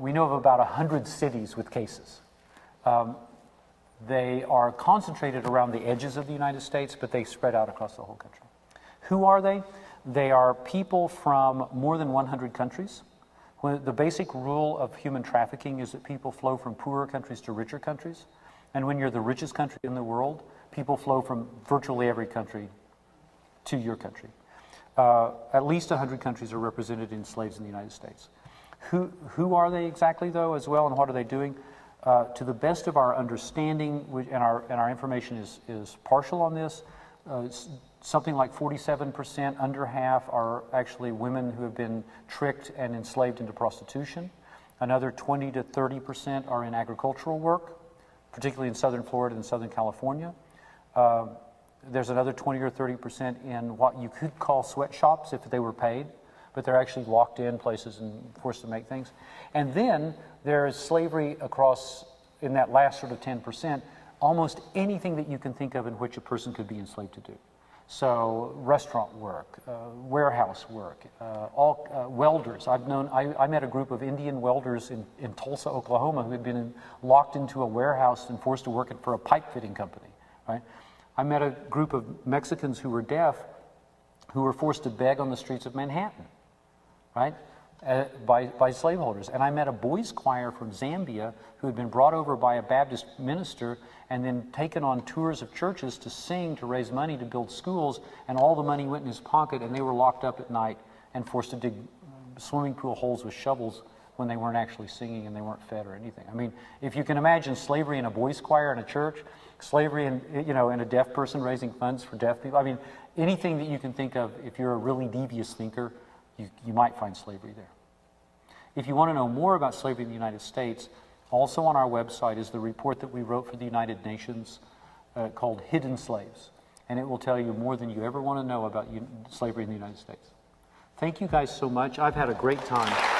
We know of about 100 cities with cases. They are concentrated around the edges of the United States, but they spread out across the whole country. Who are they? They are people from more than 100 countries. The basic rule of human trafficking is that people flow from poorer countries to richer countries. And when you're the richest country in the world, people flow from virtually every country to your country. At least 100 countries are represented in slaves in the United States. Who are they exactly, though, as well, and what are they doing? To the best of our understanding, and our information is partial on this, something like 47%, under half, are actually women who have been tricked and enslaved into prostitution. Another 20 to 30% are in agricultural work, particularly in southern Florida and southern California. There's another 20 or 30% in what you could call sweatshops if they were paid, but they're actually locked in places and forced to make things. And then there is slavery across, in that last sort of 10%, almost anything that you can think of in which a person could be enslaved to do. So restaurant work, warehouse work, welders. I met a group of Indian welders in Tulsa, Oklahoma, who had been locked into a warehouse and forced to work for a pipe fitting company, right? I met a group of Mexicans who were deaf, who were forced to beg on the streets of Manhattan, right? By slaveholders. And I met a boys' choir from Zambia who had been brought over by a Baptist minister and then taken on tours of churches to sing, to raise money to build schools, and all the money went in his pocket, and they were locked up at night and forced to dig swimming pool holes with shovels when they weren't actually singing and they weren't fed or anything. I mean, if you can imagine slavery in a boys' choir in a church, slavery in a deaf person raising funds for deaf people, I mean, anything that you can think of, if you're a really devious thinker, you might find slavery there. If you want to know more about slavery in the United States, also on our website is the report that we wrote for the United Nations called Hidden Slaves. And it will tell you more than you ever want to know about slavery in the United States. Thank you guys so much. I've had a great time.